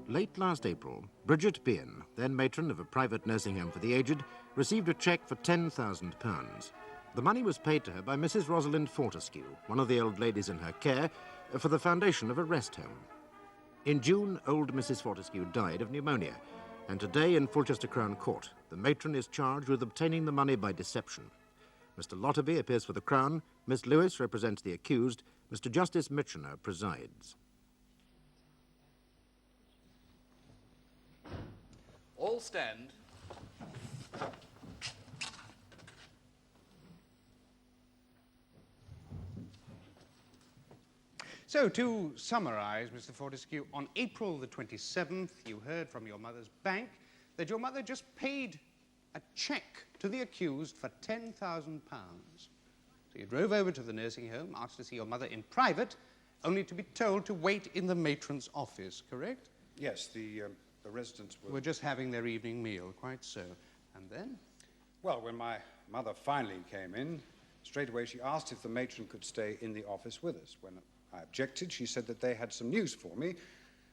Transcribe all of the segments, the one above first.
Late last April, Bridget Bian, then matron of a private nursing home for the aged, received a cheque for £10,000. The money was paid to her by Mrs. Rosalind Fortescue, one of the old ladies in her care, for the foundation of a rest home. In June, old Mrs. Fortescue died of pneumonia, and today in Fulchester Crown Court, the matron is charged with obtaining the money by deception. Mr. Lotterby appears for the Crown, Miss Lewis represents the accused, Mr. Justice Mitchener presides. All stand. So, to summarize, Mr. Fortescue, on April the 27th, you heard from your mother's bank that your mother just paid a cheque to the accused for £10,000. So you drove over to the nursing home, asked to see your mother in private, only to be told to wait in the matron's office, correct? Yes, the residents Were just having their evening meal, quite so. And then? Well, when my mother finally came in, straight away she asked if the matron could stay in the office with us. When I objected, she said that they had some news for me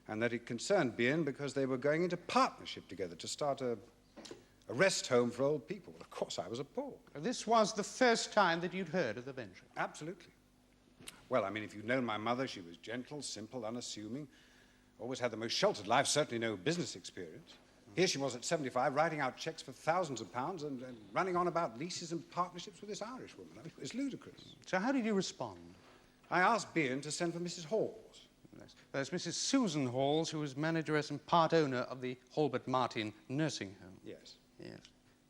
and that it concerned Bian because they were going into partnership together to start a rest home for old people. Of course, I was appalled. This was the first time that you'd heard of the venture? Absolutely. Well, I mean, if you'd known my mother, she was gentle, simple, unassuming, always had the most sheltered life, certainly no business experience. Here she was at 75, writing out cheques for thousands of pounds and running on about leases and partnerships with this Irish woman. I mean, it was ludicrous. So how did you respond? I asked Bian to send for Mrs. Halls. There's Mrs. Susan Halls, who is manageress and part owner of the Halbert Martin nursing home. Yes. Yes.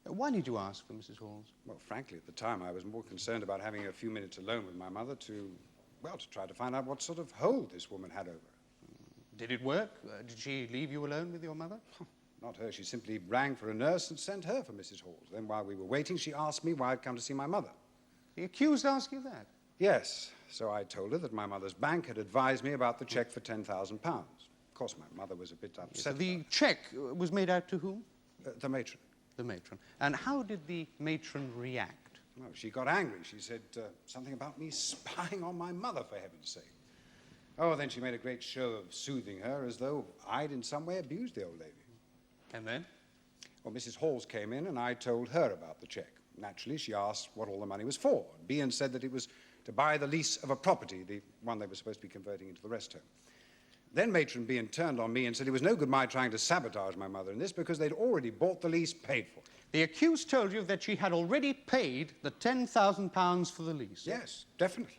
Why did you ask for Mrs. Halls? Well, frankly, at the time, I was more concerned about having a few minutes alone with my mother to try to find out what sort of hold this woman had over her. Did it work? Did she leave you alone with your mother? Not her. She simply rang for a nurse and sent her for Mrs. Halls. Then, while we were waiting, she asked me why I'd come to see my mother. The accused asked you that? Yes. So I told her that my mother's bank had advised me about the cheque for £10,000. Of course, my mother was a bit upset. So the cheque was made out to whom? The matron. The matron. And how did the matron react? Well, she got angry. She said something about me spying on my mother, for heaven's sake. Oh, then she made a great show of soothing her as though I'd in some way abused the old lady. And then? Well, Mrs. Halls came in and I told her about the cheque. Naturally, she asked what all the money was for. Bian said that it was to buy the lease of a property, the one they were supposed to be converting into the rest home. Then Matron Bian turned on me and said it was no good my trying to sabotage my mother in this because they'd already bought the lease, paid for it. The accused told you that she had already paid the £10,000 for the lease? Yes, definitely.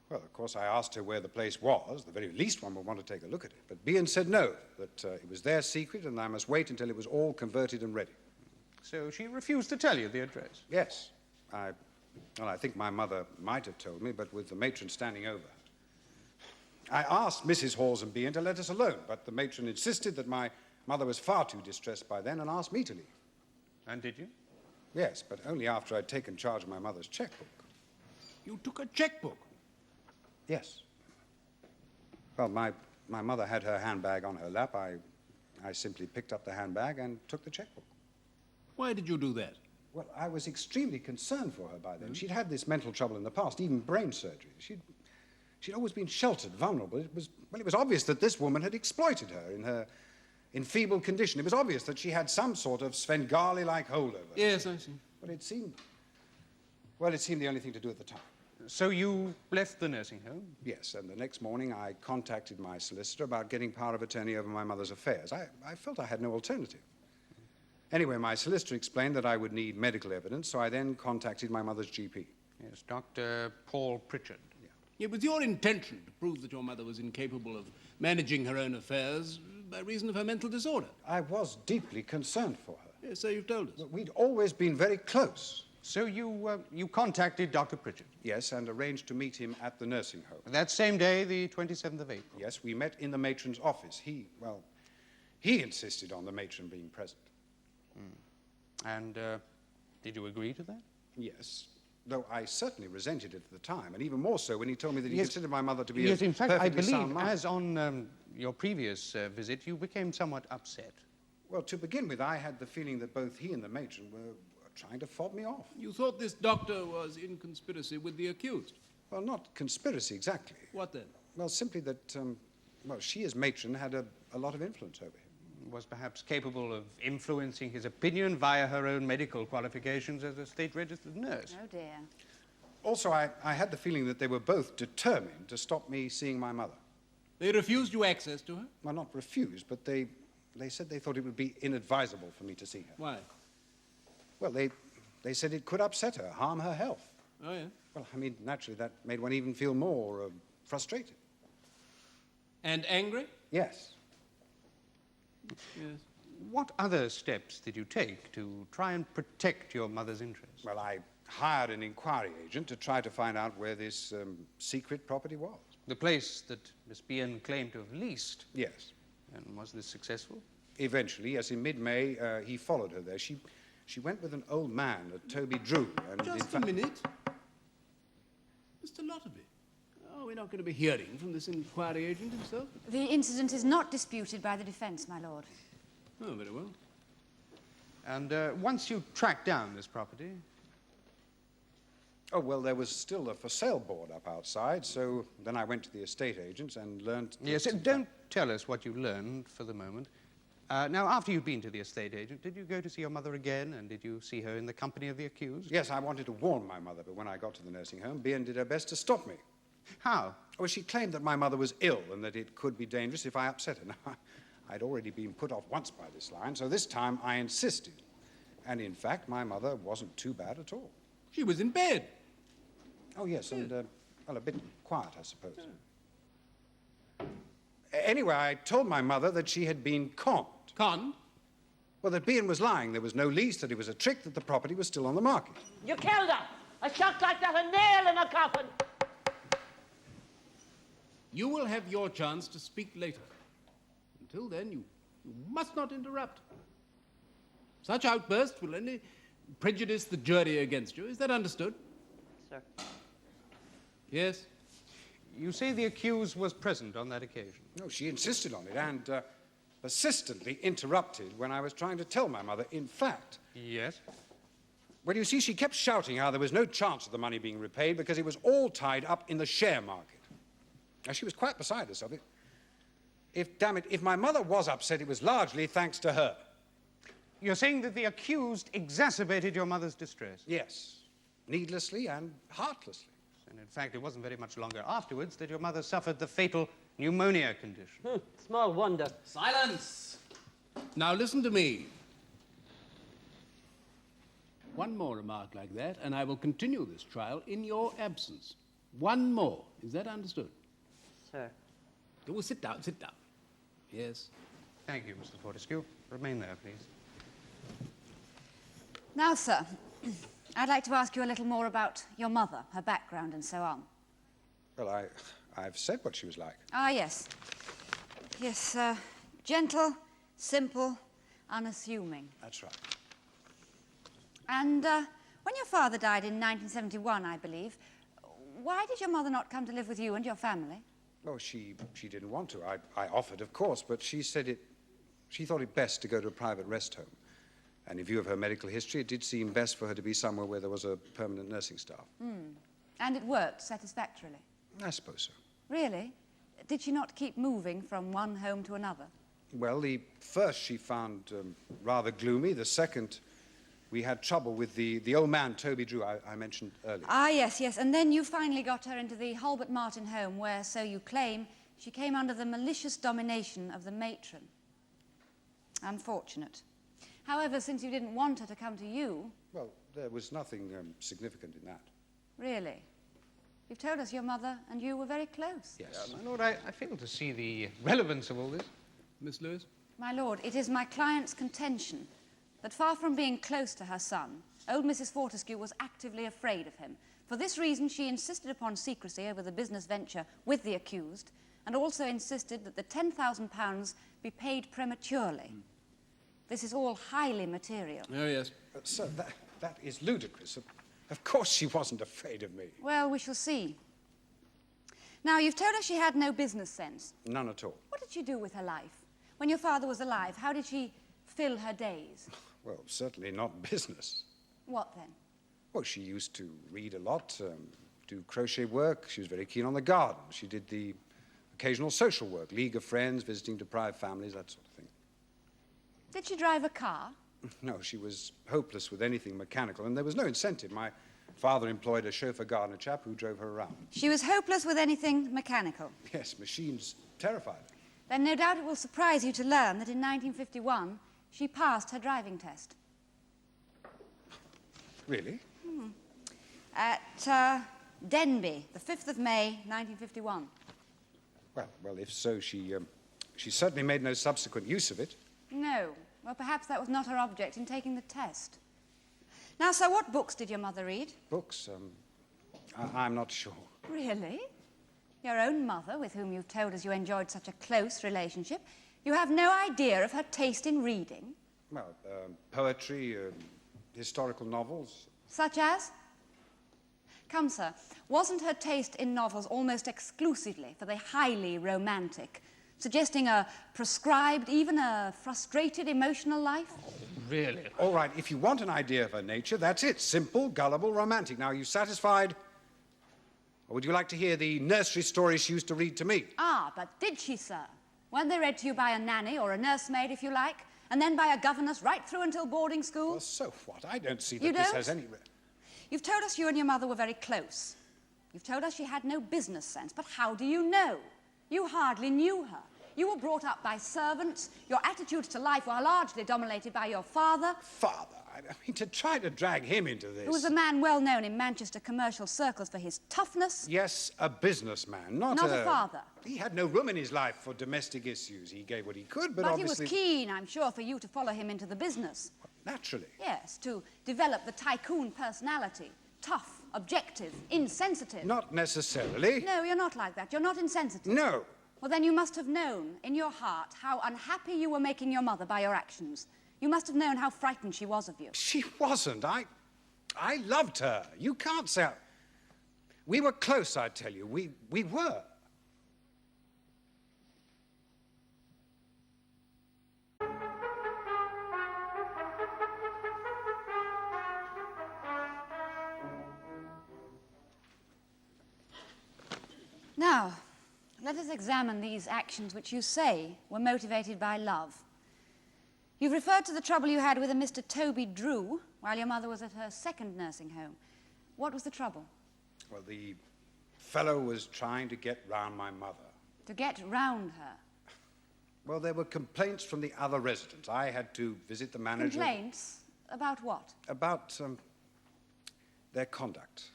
Well, of course, I asked her where the place was. The very least one would want to take a look at it. But Bian said no, that it was their secret and I must wait until it was all converted and ready. So she refused to tell you the address? Yes. Well, I think my mother might have told me, but with the matron standing over. I asked Mrs. Halls and Bian to let us alone, but the matron insisted that my mother was far too distressed by then and asked me to leave. And did you? Yes, but only after I'd taken charge of my mother's checkbook. You took a checkbook? Yes. Well, my mother had her handbag on her lap. I simply picked up the handbag and took the checkbook. Why did you do that? Well, I was extremely concerned for her by then. She'd had this mental trouble in the past, even brain surgery. She'd always been sheltered, vulnerable. It was obvious that this woman had exploited her in her enfeebled condition. It was obvious that she had some sort of Svengali-like hold over her. Yes, I see. But it seemed the only thing to do at the time. So you left the nursing home? Yes, and the next morning I contacted my solicitor about getting power of attorney over my mother's affairs. I felt I had no alternative. Anyway, my solicitor explained that I would need medical evidence, so I then contacted my mother's GP. Yes, Dr. Paul Pritchard. Yeah. It was your intention to prove that your mother was incapable of managing her own affairs by reason of her mental disorder. I was deeply concerned for her. Yes, so you've told us. We'd always been very close. So you contacted Dr. Pritchard? Yes, and arranged to meet him at the nursing home. That same day, the 27th of April? Yes, we met in the matron's office. He insisted on the matron being present. And did you agree to that? Yes, though I certainly resented it at the time, and even more so when he told me that he Yes. considered my mother to be Yes, a in fact, I perfectly sound believe, mind. as on your previous visit, you became somewhat upset. Well, to begin with, I had the feeling that both he and the matron were trying to fob me off. You thought this doctor was in conspiracy with the accused? Well, not conspiracy exactly. What then? Well, simply that Well, she as matron had a lot of influence over him. Was perhaps capable of influencing his opinion via her own medical qualifications as a state-registered nurse. Oh, dear. Also, I had the feeling that they were both determined to stop me seeing my mother. They refused you access to her? Well, not refused, but they said they thought it would be inadvisable for me to see her. Why? Well, they said it could upset her, harm her health. Oh, yeah. Well, I mean, naturally, that made one even feel more frustrated. And angry? Yes. Yes. What other steps did you take to try and protect your mother's interests? Well, I hired an inquiry agent to try to find out where this secret property was. The place that Miss Bian claimed to have leased. Yes. And was this successful? Eventually, yes, in mid-May, he followed her there. She went with an old man, Toby Drew. And Just a minute. Mr. Lotterby. Oh, we're not going to be hearing from this inquiry agent himself? The incident is not disputed by the defence, my lord. Oh, very well. And once you tracked down this property, Oh, well, there was still a for sale board up outside, so then I went to the estate agents and learned... yes, don't tell us what you learned for the moment. Now, after you'd been to the estate agent, did you go to see your mother again, and did you see her in the company of the accused? Yes, I wanted to warn my mother, but when I got to the nursing home, Bian did her best to stop me. How? Well, she claimed that my mother was ill and that it could be dangerous if I upset her. Now, I'd already been put off once by this line, so this time I insisted. And in fact, my mother wasn't too bad at all. She was in bed. Oh, yes, and, well, a bit quiet, I suppose. Anyway, I told my mother that she had been conned. Conned? Well, that Bian was lying. There was no lease, that it was a trick, that the property was still on the market. You killed her! A shot like that, a nail in a coffin! You will have your chance to speak later. Until then, you must not interrupt. Such outbursts will only prejudice the jury against you. Is that understood? Sir. Yes? You say the accused was present on that occasion. No, she insisted on it and persistently interrupted when I was trying to tell my mother. In fact... Yes? Well, you see, she kept shouting how there was no chance of the money being repaid because it was all tied up in the share market. Now, she was quite beside herself. If my mother was upset, it was largely thanks to her. You're saying that the accused exacerbated your mother's distress? Yes, needlessly and heartlessly. And in fact, it wasn't very much longer afterwards that your mother suffered the fatal pneumonia condition. Small wonder. Silence! Now listen to me. One more remark like that, and I will continue this trial in your absence. One more. Is that understood? Sir. Oh, sit down, sit down. Yes. Thank you, Mr. Fortescue. Remain there, please. Now, sir, I'd like to ask you a little more about your mother, her background and so on. Well, I've said what she was like. Ah, yes. Yes, gentle, simple, unassuming. That's right. And when your father died in 1971, I believe, why did your mother not come to live with you and your family? Oh, she didn't want to. I offered, of course, but she said she thought it best to go to a private rest home. And in view of her medical history, it did seem best for her to be somewhere where there was a permanent nursing staff. And it worked satisfactorily? I suppose so. Really? Did she not keep moving from one home to another? Well, the first she found rather gloomy. The second, we had trouble with the old man, Toby Drew, I mentioned earlier. Ah, yes, yes. And then you finally got her into the Halbert Martin home where, so you claim, she came under the malicious domination of the matron. Unfortunate. However, since you didn't want her to come to you... Well, there was nothing significant in that. Really? You've told us your mother and you were very close. Yes. My lord, I fail to see the relevance of all this. Miss Lewis? My lord, it is my client's contention that far from being close to her son, old Mrs. Fortescue was actively afraid of him. For this reason, she insisted upon secrecy over the business venture with the accused and also insisted that the £10,000 be paid prematurely. This is all highly material. Oh, yes. Sir, that is ludicrous. Of course she wasn't afraid of me. Well, we shall see. Now, you've told us she had no business sense. None at all. What did she do with her life? When your father was alive, how did she fill her days? Well, certainly not business. What then? Well, she used to read a lot, do crochet work. She was very keen on the garden. She did the occasional social work, League of Friends, visiting deprived families, that sort of thing. Did she drive a car? No, she was hopeless with anything mechanical, and there was no incentive. My father employed a chauffeur gardener chap who drove her around. She was hopeless with anything mechanical. Yes, machines terrified her. Then no doubt it will surprise you to learn that in 1951 she passed her driving test. Really? At Denby, the 5th of May, 1951. Well, if so, she certainly made no subsequent use of it. No. Well, perhaps that was not her object in taking the test. Now, sir, what books did your mother read? Books? I'm not sure. Really? Your own mother, with whom you've told us you enjoyed such a close relationship, you have no idea of her taste in reading? Well, poetry, historical novels. Such as? Come, sir, wasn't her taste in novels almost exclusively for the highly romantic, suggesting a prescribed, even a frustrated emotional life? Really? All right, if you want an idea of her nature, that's it. Simple, gullible, romantic. Now, are you satisfied? Or would you like to hear the nursery stories she used to read to me? Ah, but did she, sir? Weren't they read to you by a nanny or a nursemaid, if you like, and then by a governess right through until boarding school? Well, so what? I don't see that You this don't? has any... You've told us you and your mother were very close. You've told us she had no business sense, but how do you know? You hardly knew her. You were brought up by servants. Your attitudes to life were largely dominated by your father. Father? I mean, to try to drag him into this... Who was a man well known in Manchester commercial circles for his toughness. Yes, a businessman, not a father. He had no room in his life for domestic issues. He gave what he could, but obviously... But he was keen, I'm sure, for you to follow him into the business. Naturally. Yes, to develop the tycoon personality. Tough, objective, insensitive. Not necessarily. No, you're not like that. You're not insensitive. No. Well, then you must have known in your heart how unhappy you were making your mother by your actions. You must have known how frightened she was of you. She wasn't. I loved her. You can't say... We were close, I tell you. We were. Now, let us examine these actions which you say were motivated by love. You've referred to the trouble you had with a Mr. Toby Drew while your mother was at her second nursing home. What was the trouble? Well, the fellow was trying to get round my mother. To get round her. Well, there were complaints from the other residents. I had to visit the manager... Complaints? About what? About, their conduct.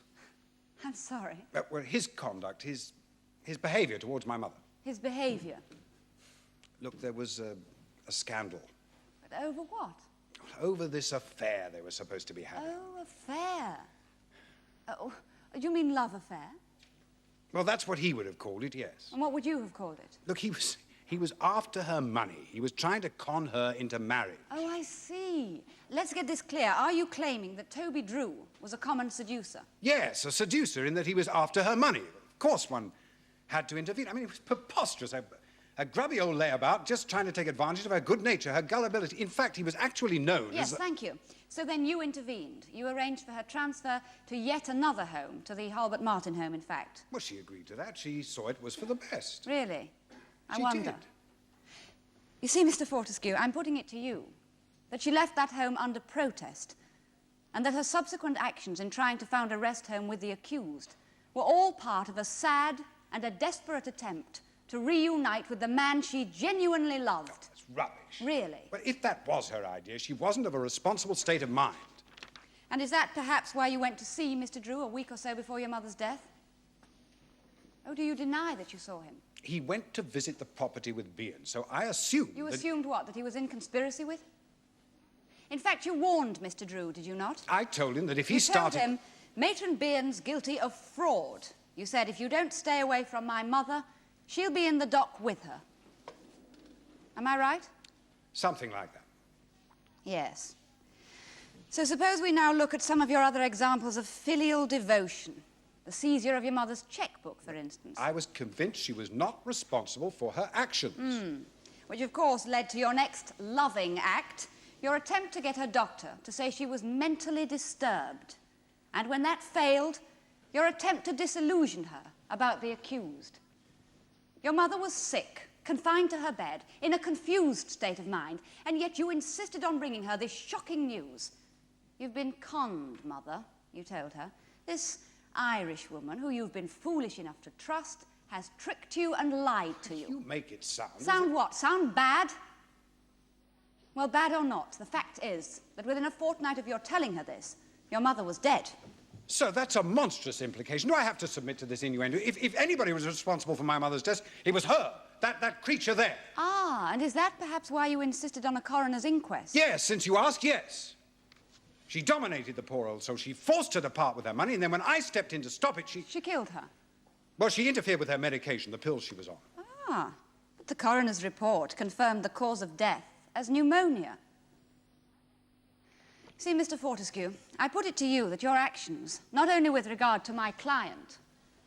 I'm sorry. Well, his conduct, his behavior towards my mother. His behavior? Look, there was a scandal. But over what? Over this affair they were supposed to be having. Oh, affair. Oh, you mean love affair? Well, that's what he would have called it, yes. And what would you have called it? Look, he was after her money. He was trying to con her into marriage. Oh, I see. Let's get this clear. Are you claiming that Toby Drew was a common seducer? Yes, a seducer in that he was after her money. Of course one had to intervene. I mean, it was preposterous. A grubby old layabout just trying to take advantage of her good nature, her gullibility. In fact, he was actually known as... Yes, thank you. So then you intervened. You arranged for her transfer to yet another home, to the Halbert Martin home, in fact. Well, she agreed to that. She saw it was for the best. Really? I She wonder. did. You see, Mr. Fortescue, I'm putting it to you that she left that home under protest and that her subsequent actions in trying to found a rest home with the accused were all part of a sad and a desperate attempt to reunite with the man she genuinely loved. That's rubbish. Really? But if that was her idea, she wasn't of a responsible state of mind. And is that perhaps why you went to see Mr. Drew a week or so before your mother's death? Oh, do you deny that you saw him? He went to visit the property with Bian, so I assumed You that... assumed what, that he was in conspiracy with? In fact, you warned Mr. Drew, did you not? I told him that if he You started... told him, Matron Bian's guilty of fraud. You said, if you don't stay away from my mother, she'll be in the dock with her. Am I right? Something like that. Yes. So suppose we now look at some of your other examples of filial devotion. The seizure of your mother's checkbook, for instance. I was convinced she was not responsible for her actions. Which, of course, led to your next loving act, your attempt to get her doctor to say she was mentally disturbed. And when that failed, your attempt to disillusion her about the accused. Your mother was sick, confined to her bed, in a confused state of mind, and yet you insisted on bringing her this shocking news. You've been conned, Mother, you told her. This Irish woman, who you've been foolish enough to trust, has tricked you and lied to you. You make it sound... Sound what? Sound bad? Well, bad or not, the fact is that within a fortnight of your telling her this, your mother was dead. So that's a monstrous implication. Do I have to submit to this innuendo? If anybody was responsible for my mother's death, it was her, that creature there. Ah, and is that perhaps why you insisted on a coroner's inquest? Yes, since you ask, yes. She dominated the poor old soul. She forced her to part with her money, and then when I stepped in to stop it, She killed her? Well, she interfered with her medication, the pills she was on. Ah, but the coroner's report confirmed the cause of death as pneumonia. See, Mr. Fortescue, I put it to you that your actions, not only with regard to my client,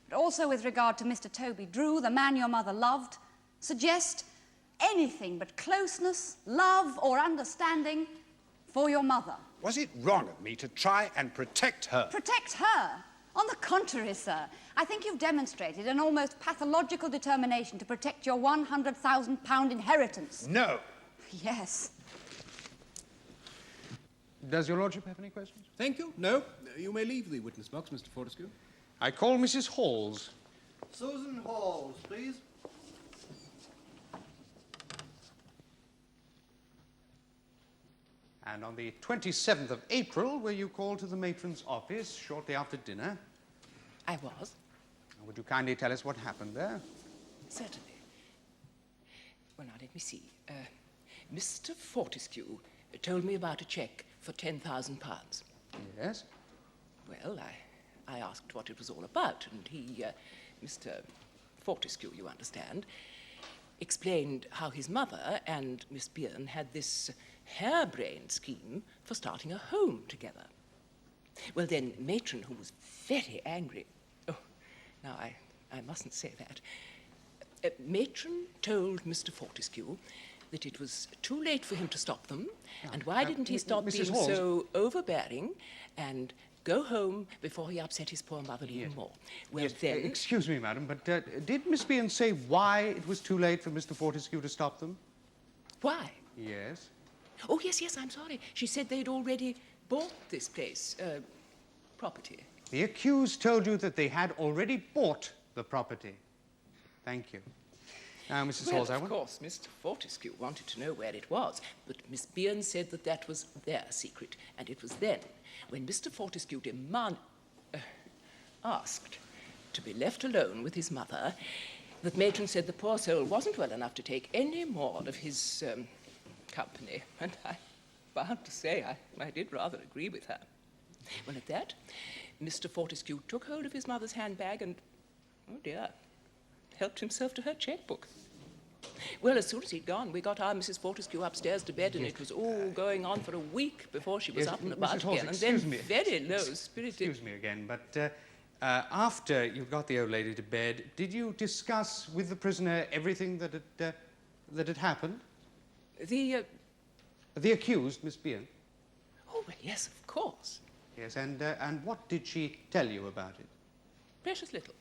but also with regard to Mr. Toby Drew, the man your mother loved, suggest anything but closeness, love, or understanding for your mother. Was it wrong of me to try and protect her? Protect her? On the contrary, sir. I think you've demonstrated an almost pathological determination to protect your £100,000 inheritance. No. Yes. Does your lordship have any questions? Thank you. No, you may leave the witness box, Mr. Fortescue. I call Mrs. Halls. Susan Halls, please. And on the 27th of April, were you called to the matron's office shortly after dinner? I was. Would you kindly tell us what happened there? Certainly. Well, now, let me see. Mr. Fortescue told me about a cheque for £10,000. Yes. Well, I asked what it was all about, and he, Mr. Fortescue, you understand, explained how his mother and Miss Bian had this harebrained scheme for starting a home together. Well, then, Matron, who was very angry... Oh, now, I mustn't say that. Matron told Mr. Fortescue that it was too late for him to stop them, and why didn't he stop being Halls. so overbearing and go home before he upset his poor mother even more? Well, Yes, then... excuse me, madam, but did Miss Bian say why it was too late for Mr. Fortescue to stop them? Why? Yes. Oh, yes, I'm sorry. She said they'd already bought this place, property. The accused told you that they had already bought the property. Thank you. Now, Mrs. Well, Halls, of course, Mr. Fortescue wanted to know where it was, but Miss Bian said that that was their secret, and it was then, when Mr. Fortescue asked to be left alone with his mother, that Matron said the poor soul wasn't well enough to take any more of his company, and I'm bound to say I did rather agree with her. Well, at that, Mr. Fortescue took hold of his mother's handbag and, oh dear, helped himself to her checkbook. Well, as soon as he'd gone, we got our Mrs. Fortescue upstairs to bed, and it was all going on for a week before she was Yes, up and about Mrs. Halls, again, and then excuse me. very low-spirited... Excuse me again, but after you got the old lady to bed, did you discuss with the prisoner everything that had happened? The accused, Miss Bian? Oh, well, yes, of course. Yes, and what did she tell you about it? Precious little.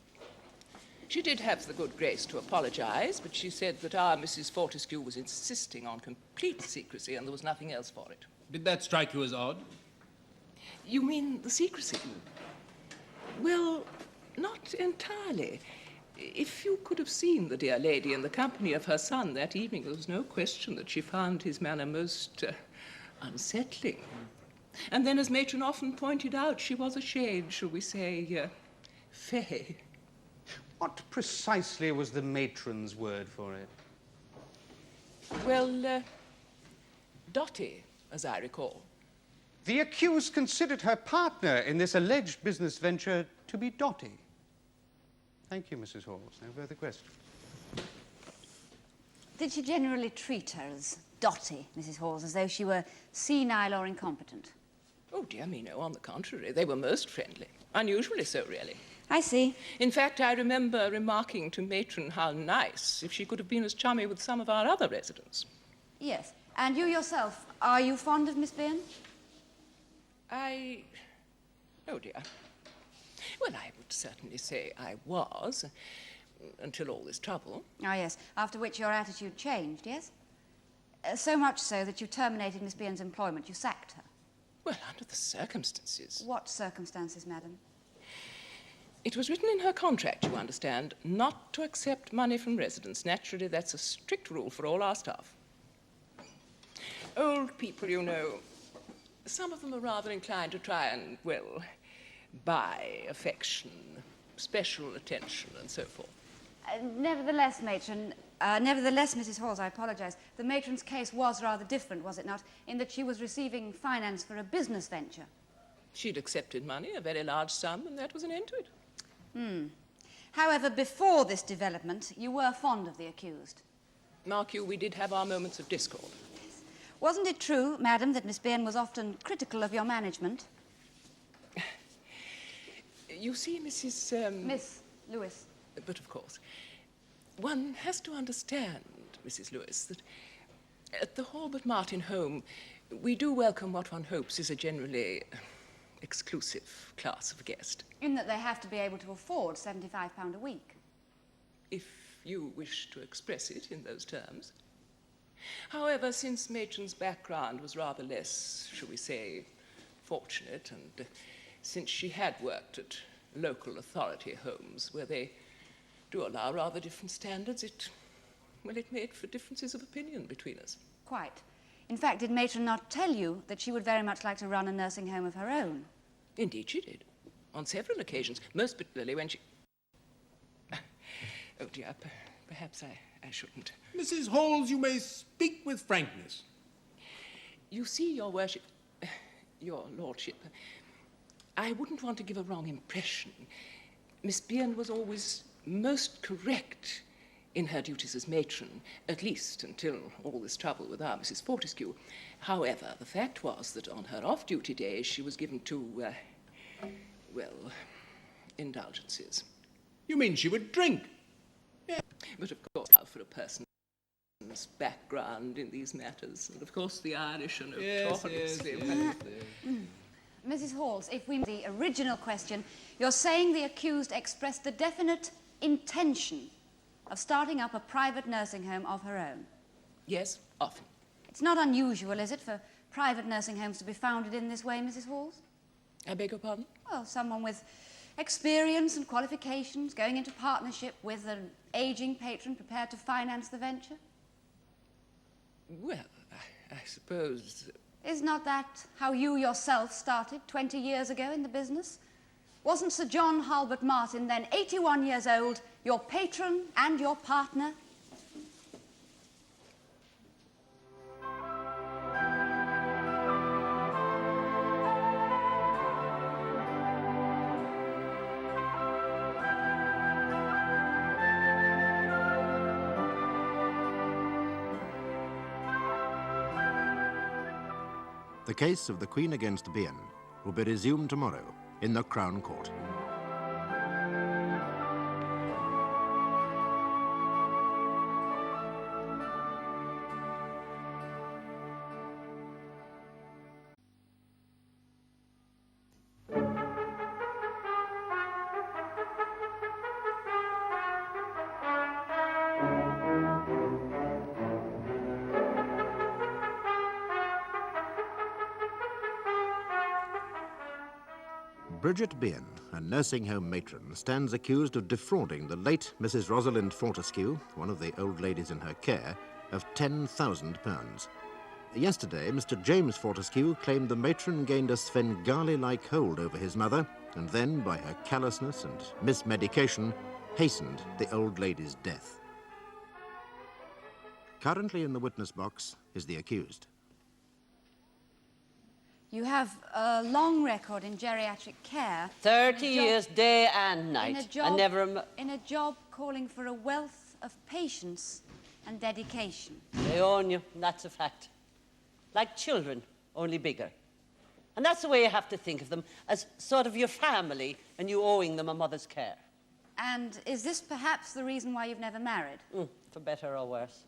She did have the good grace to apologize, but she said that our Mrs. Fortescue was insisting on complete secrecy and there was nothing else for it. Did that strike you as odd? You mean the secrecy? Well, not entirely. If you could have seen the dear lady in the company of her son that evening, there was no question that she found his manner most unsettling. And then, as Matron often pointed out, she was a shade, shall we say, fey. What precisely was the matron's word for it? Well, dotty, as I recall. The accused considered her partner in this alleged business venture to be dotty. Thank you, Mrs. Halls. No further questions. Did she generally treat her as dotty, Mrs. Halls, as though she were senile or incompetent? Oh, dear me, no, on the contrary. They were most friendly. Unusually so, really. I see. In fact, I remember remarking to Matron how nice if she could have been as chummy with some of our other residents. Yes. And you yourself, are you fond of Miss Bian? Oh, dear. Well, I would certainly say I was. until all this trouble. Ah, yes, after which your attitude changed, yes? So much so that you terminated Miss Bian's employment. You sacked her. Well, under the circumstances. What circumstances, madam? It was written in her contract, you understand, not to accept money from residents. Naturally, that's a strict rule for all our staff. Old people, you know, some of them are rather inclined to try and, well, buy affection, special attention, and so forth. Nevertheless, matron, Mrs. Halls, I apologise. The matron's case was rather different, was it not, in that she was receiving finance for a business venture? She'd accepted money, a very large sum, and that was an end to it. However, before this development, you were fond of the accused. Mark you, we did have our moments of discord. Wasn't it true, madam, that Miss Bian was often critical of your management? You see, Mrs. Miss Lewis. But of course, one has to understand, Mrs. Lewis, that at the Halbert Martin home, we do welcome what one hopes is a generally exclusive class of guest. In that they have to be able to afford £75 a week. If you wish to express it in those terms. However, since Matron's background was rather less, shall we say, fortunate, and since she had worked at local authority homes where they do allow rather different standards, it made for differences of opinion between us. Quite. In fact, did Matron not tell you that she would very much like to run a nursing home of her own? Indeed she did. On several occasions, most particularly when she... Oh dear, perhaps I shouldn't. Mrs. Halls, you may speak with frankness. You see, your worship, your lordship, I wouldn't want to give a wrong impression. Miss Bian was always most correct in her duties as matron, at least until all this trouble with our Mrs. Fortescue. However, the fact was that on her off-duty days she was given to, indulgences. You mean she would drink? Yeah. But of course, for a person's background in these matters, and of course the Irish are notoriously... Mrs. Halls, if we... The original question, you're saying the accused expressed a definite intention of starting up a private nursing home of her own? Yes, often. It's not unusual, is it, for private nursing homes to be founded in this way, Mrs. Halls? I beg your pardon? Well, someone with experience and qualifications going into partnership with an ageing patron prepared to finance the venture? Well, I suppose... Is not that how you yourself started 20 years ago in the business? Wasn't Sir John Halbert Martin, then 81 years old, your patron and your partner? The case of the Queen against Bian will be resumed tomorrow in the Crown Court. Bridget Bian, a nursing home matron, stands accused of defrauding the late Mrs. Rosalind Fortescue, one of the old ladies in her care, of £10,000. Yesterday, Mr. James Fortescue claimed the matron gained a Svengali-like hold over his mother, and then, by her callousness and mismedication, hastened the old lady's death. Currently in the witness box is the accused. You have a long record in geriatric care. 30 years, day and night. In a job calling for a wealth of patience and dedication. They own you, that's a fact. Like children, only bigger. And that's the way you have to think of them, as sort of your family and you owing them a mother's care. And is this perhaps the reason why you've never married? For better or worse.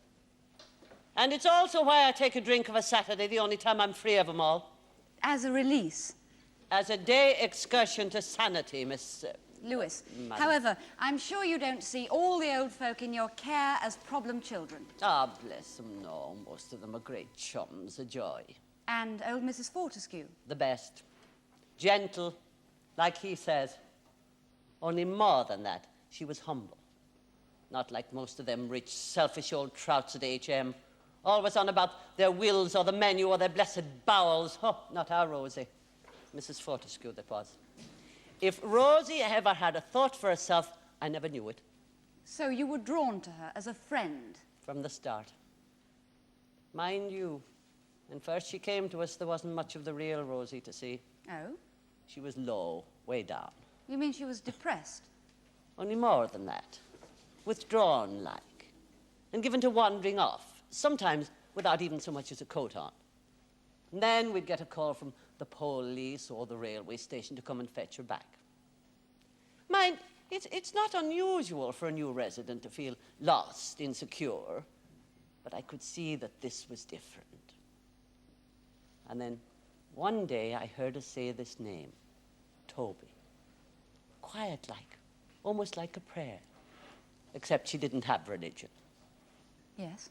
And it's also why I take a drink of a Saturday, the only time I'm free of them all. As a release? As a day excursion to sanity, Miss Lewis. Madam. However, I'm sure you don't see all the old folk in your care as problem children. Ah, bless them, no. Most of them are great chums, a joy. And old Mrs. Fortescue. The best. Gentle, like he says. Only more than that, she was humble. Not like most of them rich, selfish old trouts at HM. Always on about their wills or the menu or their blessed bowels. Oh, not our Rosie. Mrs. Fortescue, that was. If Rosie ever had a thought for herself, I never knew it. So you were drawn to her as a friend? From the start. Mind you, when first she came to us, there wasn't much of the real Rosie to see. Oh? She was low, way down. You mean she was depressed? Only more than that. Withdrawn-like. And given to wandering off, sometimes without even so much as a coat on. And then we'd get a call from the police or the railway station to come and fetch her back. Mind, it's not unusual for a new resident to feel lost, insecure, but I could see that this was different. And then one day I heard her say this name, Toby. Quiet-like, almost like a prayer, except she didn't have religion. Yes.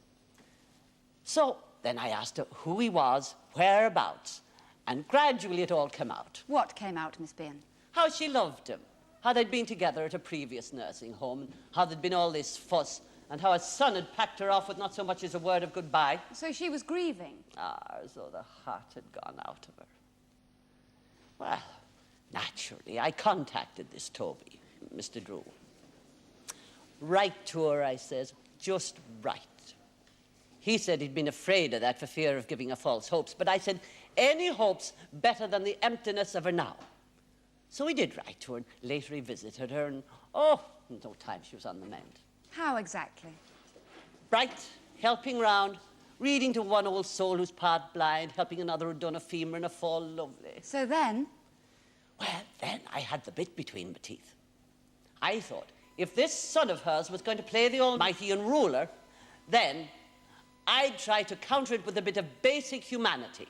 So then I asked her who he was, whereabouts, and gradually it all came out. What came out, Miss Bian? How she loved him, how they'd been together at a previous nursing home, and how there'd been all this fuss, and how his son had packed her off with not so much as a word of goodbye. So she was grieving? Ah, as though the heart had gone out of her. Well, naturally, I contacted this Toby, Mr. Drew. Write to her, I says, just write. He said he'd been afraid of that for fear of giving her false hopes, but I said, any hope's better than the emptiness of her now. So he did write to her, and later he visited her, and oh, in no time she was on the mend. How exactly? Bright, helping round, reading to one old soul who's part blind, helping another who'd done a femur and a fall, lovely. So then? Well, then I had the bit between my teeth. I thought, if this son of hers was going to play the almighty and ruler, then I'd try to counter it with a bit of basic humanity.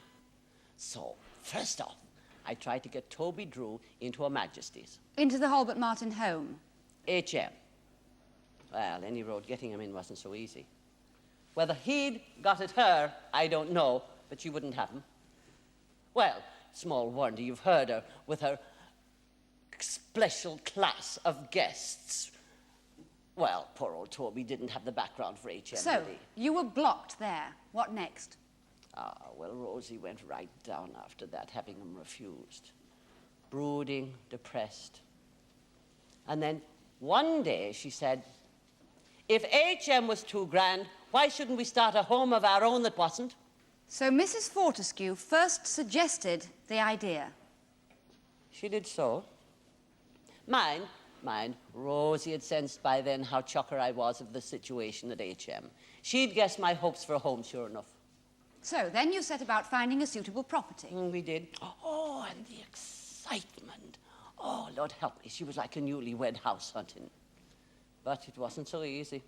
So, first off, I tried to get Toby Drew into Her Majesty's. Into the Halbert Martin home? HM. Well, any road getting him in wasn't so easy. Whether he'd got at her, I don't know, but she wouldn't have him. Well, small wonder you've heard her with her special class of guests. Well, poor old Toby didn't have the background for HM. So, you were blocked there. What next? Ah, well, Rosie went right down after that, having him refused. Brooding, depressed. And then one day she said, if HM was too grand, why shouldn't we start a home of our own that wasn't? So Mrs. Fortescue first suggested the idea. She did so. Mind, Rosie had sensed by then how chocker I was of the situation at HM. She'd guessed my hopes for a home, sure enough. So then you set about finding a suitable property. We did. Oh, and the excitement. Oh, Lord help me, she was like a newlywed house hunting. But it wasn't so easy.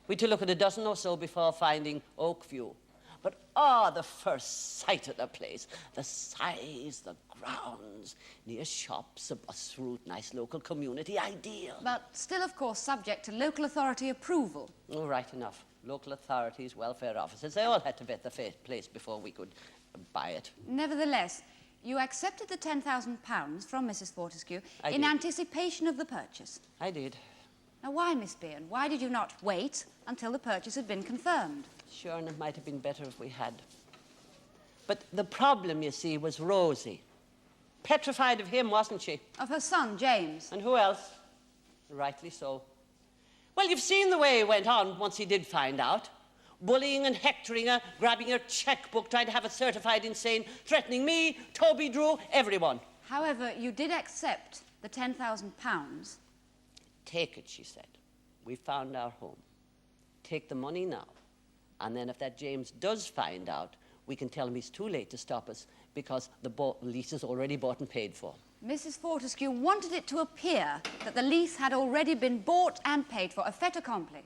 We had to look at a dozen or so before finding Oakview. But, the first sight of the place, the size, the grounds, near shops, a bus route, nice local community, ideal. But still, of course, subject to local authority approval. Oh, right enough. Local authorities, welfare officers, they all had to vet the place before we could buy it. Nevertheless, you accepted the £10,000 from Mrs. Fortescue I in did. anticipation of the purchase. I did. Now, why, Miss Bian? Why did you not wait until the purchase had been confirmed? Sure, and it might have been better if we had. But the problem, you see, was Rosie. Petrified of him, wasn't she? Of her son, James. And who else? Rightly so. Well, you've seen the way he went on once he did find out. Bullying and hectoring her, grabbing her checkbook, trying to have her certified insane, threatening me, Toby Drew, everyone. However, you did accept the £10,000. Take it, she said. We found our home. Take the money now. And then if that James does find out, we can tell him he's too late to stop us because the lease is already bought and paid for. Mrs. Fortescue wanted it to appear that the lease had already been bought and paid for, a fait accompli.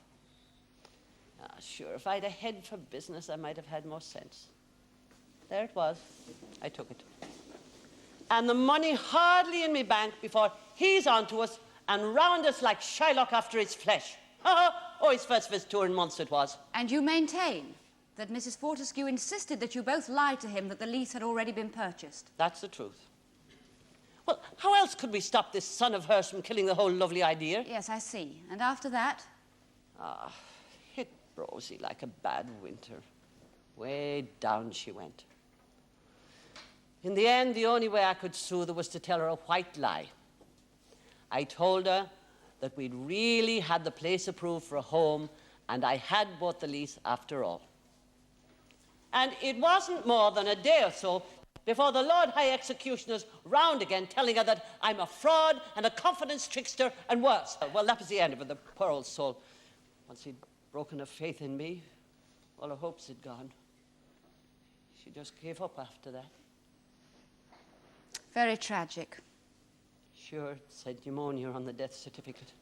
Sure, if I'd a head for business, I might have had more sense. There it was. I took it. And the money hardly in my bank before he's onto us and round us like Shylock after his flesh. Oh, his first visit to her in months it was. And you maintain that Mrs. Fortescue insisted that you both lied to him that the lease had already been purchased? That's the truth. Well, how else could we stop this son of hers from killing the whole lovely idea? Yes, I see. And after that? Hit Rosie like a bad winter. Way down she went. In the end, the only way I could soothe her was to tell her a white lie. I told her that we'd really had the place approved for a home, and I had bought the lease after all. And it wasn't more than a day or so before the Lord High Executioner's round again, telling her that I'm a fraud and a confidence trickster and worse. Well, that was the end of it, the poor old soul. Once he'd broken her faith in me, all her hopes had gone. She just gave up after that. Very tragic. Sure, it said pneumonia on the death certificate.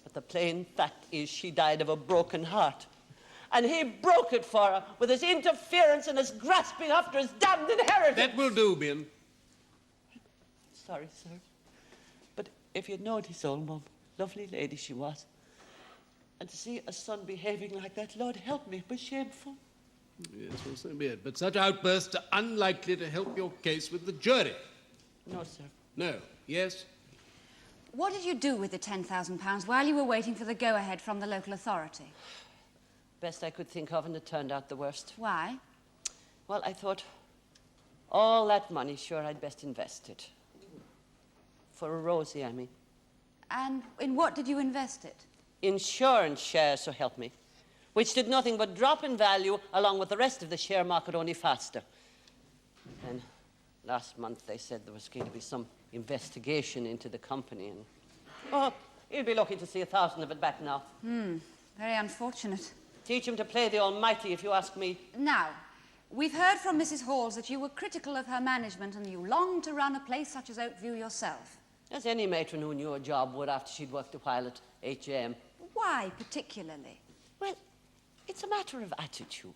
But the plain fact is she died of a broken heart. And he broke it for her with his interference and his grasping after his damned inheritance. That will do, Bian. Sorry, sir. But if you'd known his old mum, lovely lady she was, and to see a son behaving like that, Lord help me, it was shameful. Yes, well, so be it. But such outbursts are unlikely to help your case with the jury. No, sir. No. Yes? What did you do with the £10,000 while you were waiting for the go-ahead from the local authority? Best I could think of, and it turned out the worst. Why? Well, I thought, all that money, sure, I'd best invest it. For Rosie, I mean. And in what did you invest it? Insurance shares, so help me, which did nothing but drop in value along with the rest of the share market, only faster. And last month they said there was going to be some investigation into the company, and oh, he'll be lucky to see 1,000 of it back now. Very unfortunate. Teach him to play the almighty, if you ask me. Now, we've heard from Mrs. Halls that you were critical of her management and you longed to run a place such as Oakview yourself. As any matron who knew a job would after she'd worked a while at HM. Why, particularly? Well, it's a matter of attitude.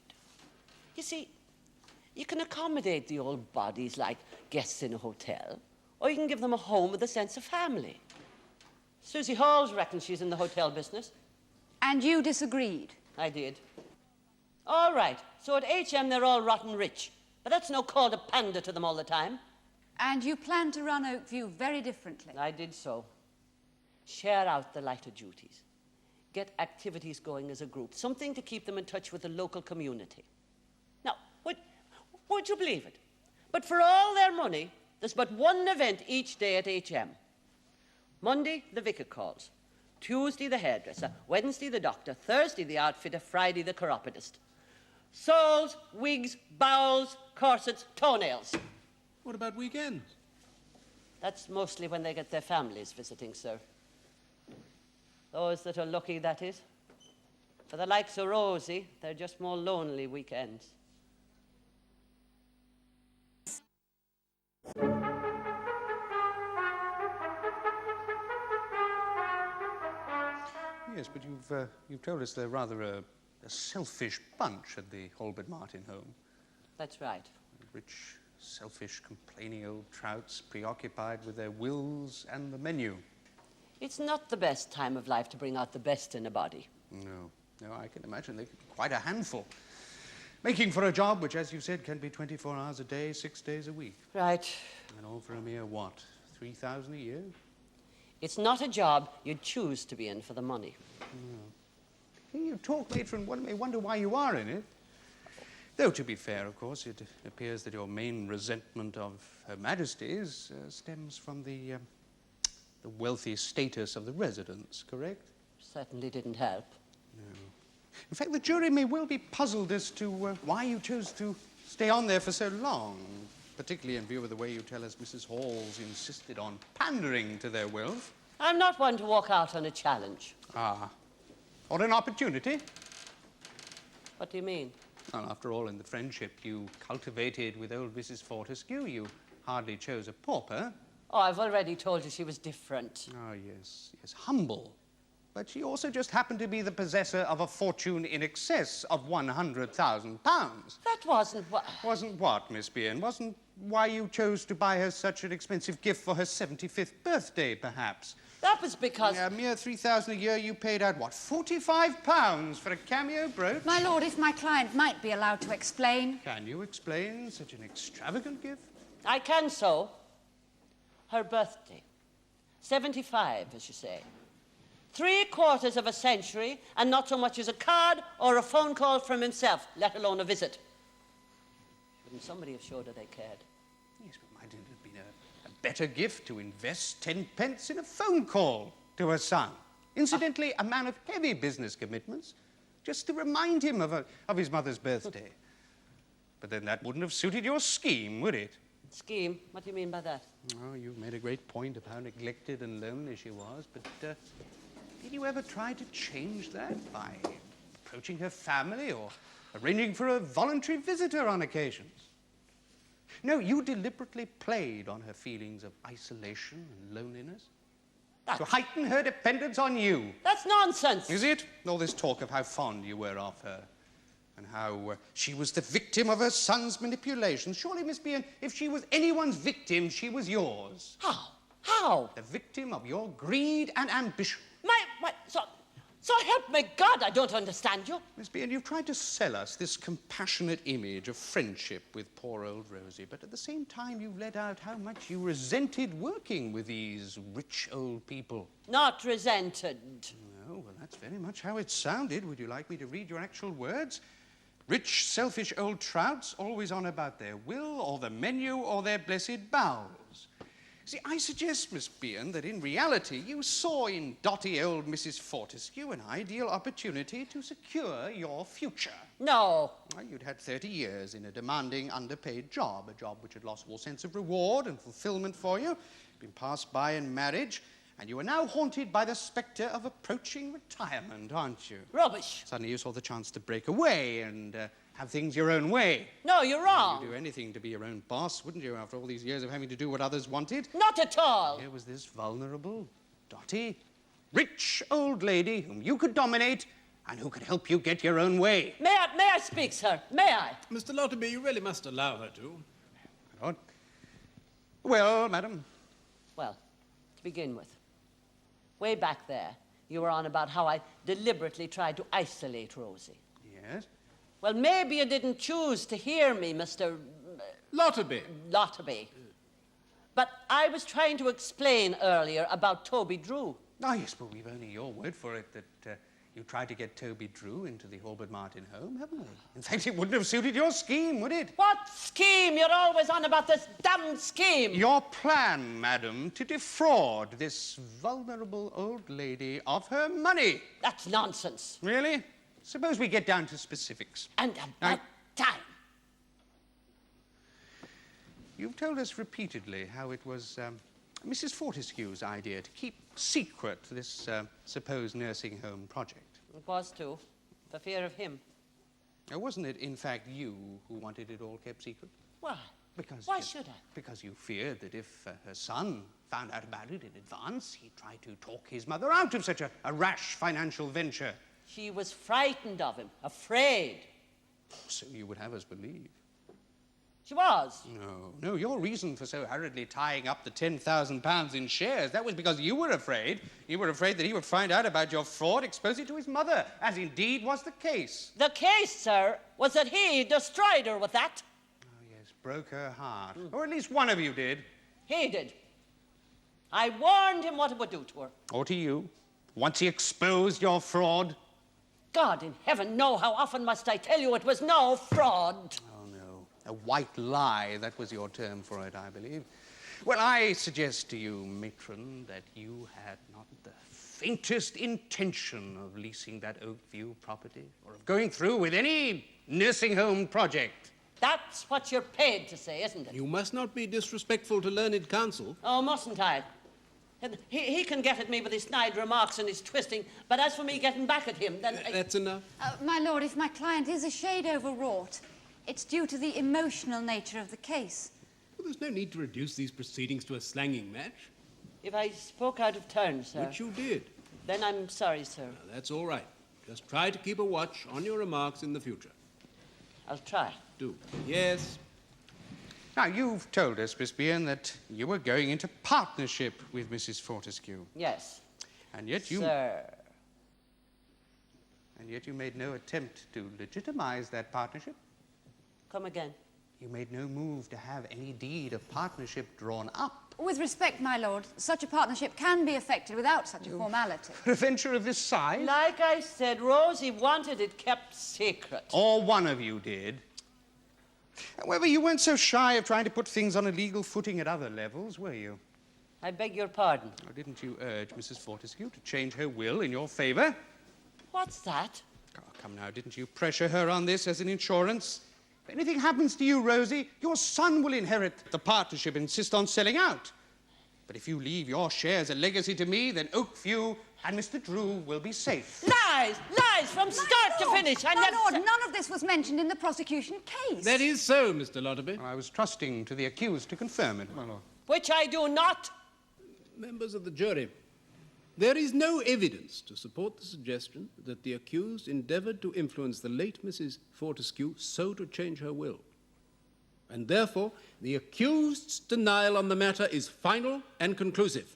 You see, you can accommodate the old bodies like guests in a hotel, or you can give them a home with a sense of family. Susie Halls reckons she's in the hotel business. And you disagreed? I did. All right, so at HM they're all rotten rich, but that's no call to pander to them all the time. And you planned to run Oakview very differently? I did so. Share out the lighter duties. Get activities going as a group, something to keep them in touch with the local community. Now, would you believe it? But for all their money, there's but one event each day at HM. Monday, the vicar calls. Tuesday, the hairdresser. Wednesday, the doctor. Thursday, the outfitter. Friday, the chiropodist. Soles, wigs, bowels, corsets, toenails. What about weekends? That's mostly when they get their families visiting, sir. Those that are lucky, that is. For the likes of Rosie, they're just more lonely weekends. Yes, but you've told us they're rather a selfish bunch at the Holbert Martin home. That's right. Rich, selfish, complaining old trouts, preoccupied with their wills and the menu. It's not the best time of life to bring out the best in a body. No, I can imagine they could be quite a handful. Making for a job which, as you said, can be 24 hours a day, 6 days a week. Right. And all for a mere, what, 3,000 a year? It's not a job you'd choose to be in for the money. Hearing you talk, Matron, one may wonder why you are in it. Though, to be fair, of course, it appears that your main resentment of Her Majesty's stems from the wealthy status of the residents, correct? Certainly didn't help. No. In fact, the jury may well be puzzled as to why you chose to stay on there for so long, particularly in view of the way you tell us Mrs. Halls insisted on pandering to their wealth. I'm not one to walk out on a challenge. Ah. Or an opportunity. What do you mean? Well, after all, in the friendship you cultivated with old Mrs. Fortescue, you hardly chose a pauper. Oh, I've already told you she was different. Oh, yes, humble. But she also just happened to be the possessor of a fortune in excess of £100,000. That wasn't what... Wasn't what, Miss Bian? Wasn't why you chose to buy her such an expensive gift for her 75th birthday, perhaps? That was because... A mere £3,000 a year, you paid out, what, £45 for a cameo brooch? My lord, if my client might be allowed to explain. Can you explain such an extravagant gift? I can so. Her birthday. 75, as you say. 3/4 of a century, and not so much as a card or a phone call from himself, let alone a visit. Wouldn't somebody have showed her they cared? Yes, but might it have been a better gift to invest 10 pence in a phone call to her son? Incidentally, a man of heavy business commitments, just to remind him of his mother's birthday. But then that wouldn't have suited your scheme, would it? Scheme? What do you mean by that? Oh, you've made a great point of how neglected and lonely she was, but did you ever try to change that by approaching her family or arranging for a voluntary visitor on occasions? No, you deliberately played on her feelings of isolation and loneliness to heighten her dependence on you. That's nonsense. Is it? All this talk of how fond you were of her and how she was the victim of her son's manipulations. Surely, Miss Bian, if she was anyone's victim, she was yours. How? How? The victim of your greed and ambition. So help me God, I don't understand you. Miss Bian, you've tried to sell us this compassionate image of friendship with poor old Rosie, but at the same time you've let out how much you resented working with these rich old people. Not resented. Oh, well, that's very much how it sounded. Would you like me to read your actual words? Rich, selfish old trouts, always on about their will or the menu or their blessed bowels. See, I suggest, Miss Bian, that in reality you saw in dotty old Mrs. Fortescue an ideal opportunity to secure your future. No. Well, you'd had 30 years in a demanding, underpaid job, a job which had lost all sense of reward and fulfillment for you, been passed by in marriage, and you are now haunted by the spectre of approaching retirement, aren't you? Rubbish. Suddenly you saw the chance to break away and have things your own way. No, you're wrong. You'd do anything to be your own boss, wouldn't you, after all these years of having to do what others wanted? Not at all. Here was this vulnerable, dotty, rich old lady whom you could dominate and who could help you get your own way. May I speak, sir? May I? Mr. Lotterby, you really must allow her to. Lord. Well, madam. Well, to begin with, way back there, you were on about how I deliberately tried to isolate Rosie. Yes? Well, maybe you didn't choose to hear me, Mr. Lotterby. Lotterby. But I was trying to explain earlier about Toby Drew. Ah, yes, but we've only your word for it that you tried to get Toby Drew into the Halbert Martin home, haven't we? In fact, it wouldn't have suited your scheme, would it? What scheme? You're always on about this damned scheme. Your plan, madam, to defraud this vulnerable old lady of her money. That's nonsense. Really? Suppose we get down to specifics. And about time. You've told us repeatedly how it was Mrs. Fortescue's idea to keep secret this supposed nursing home project. It was too, for fear of him. Now, wasn't it, in fact, you who wanted it all kept secret? Why? Because Why should I? Because you feared that if her son found out about it in advance, he'd try to talk his mother out of such a rash financial venture. She was frightened of him, afraid. So you would have us believe. She was. No, your reason for so hurriedly tying up the £10,000 in shares, that was because you were afraid. You were afraid that he would find out about your fraud, expose it to his mother, as indeed was the case. The case, sir, was that he destroyed her with that. Oh, yes, broke her heart. Or at least one of you did. He did. I warned him what it would do to her. Or to you, once he exposed your fraud. God in heaven, no, how often must I tell you it was no fraud? Oh, no. A white lie, that was your term for it, I believe. Well, I suggest to you, Matron, that you had not the faintest intention of leasing that Oakview property or of going through with any nursing home project. That's what you're paid to say, isn't it? You must not be disrespectful to learned counsel. Oh, mustn't I? He can get at me with his snide remarks and his twisting, but as for me getting back at him, then... That's enough. My lord, if my client is a shade overwrought, it's due to the emotional nature of the case. Well, there's no need to reduce these proceedings to a slanging match. If I spoke out of turn, sir... Which you did. Then I'm sorry, sir. Now, that's all right. Just try to keep a watch on your remarks in the future. I'll try. Do. Yes. Now, you've told us, Miss Bian, that you were going into partnership with Mrs. Fortescue. Yes. And yet you... Sir. And yet you made no attempt to legitimize that partnership. Come again. You made no move to have any deed of partnership drawn up. With respect, my lord, such a partnership can be effected without such a formality. For a venture of this size? Like I said, Rosie wanted it kept secret. Or one of you did. However, you weren't so shy of trying to put things on a legal footing at other levels, were you? I beg your pardon. Or didn't you urge Mrs. Fortescue to change her will in your favour? What's that? Oh, come now, didn't you pressure her on this as an insurance? If anything happens to you, Rosie, your son will inherit the partnership and insist on selling out. But if you leave your share as a legacy to me, then Oakview and Mr. Drew will be safe. Lies! Lies from start to finish. I My never... lord, none of this was mentioned in the prosecution case. That is so, Mr. Lotterby. I was trusting to the accused to confirm it, my lord. Which I do not. Members of the jury, there is no evidence to support the suggestion that the accused endeavoured to influence the late Mrs. Fortescue so to change her will. And therefore, the accused's denial on the matter is final and conclusive.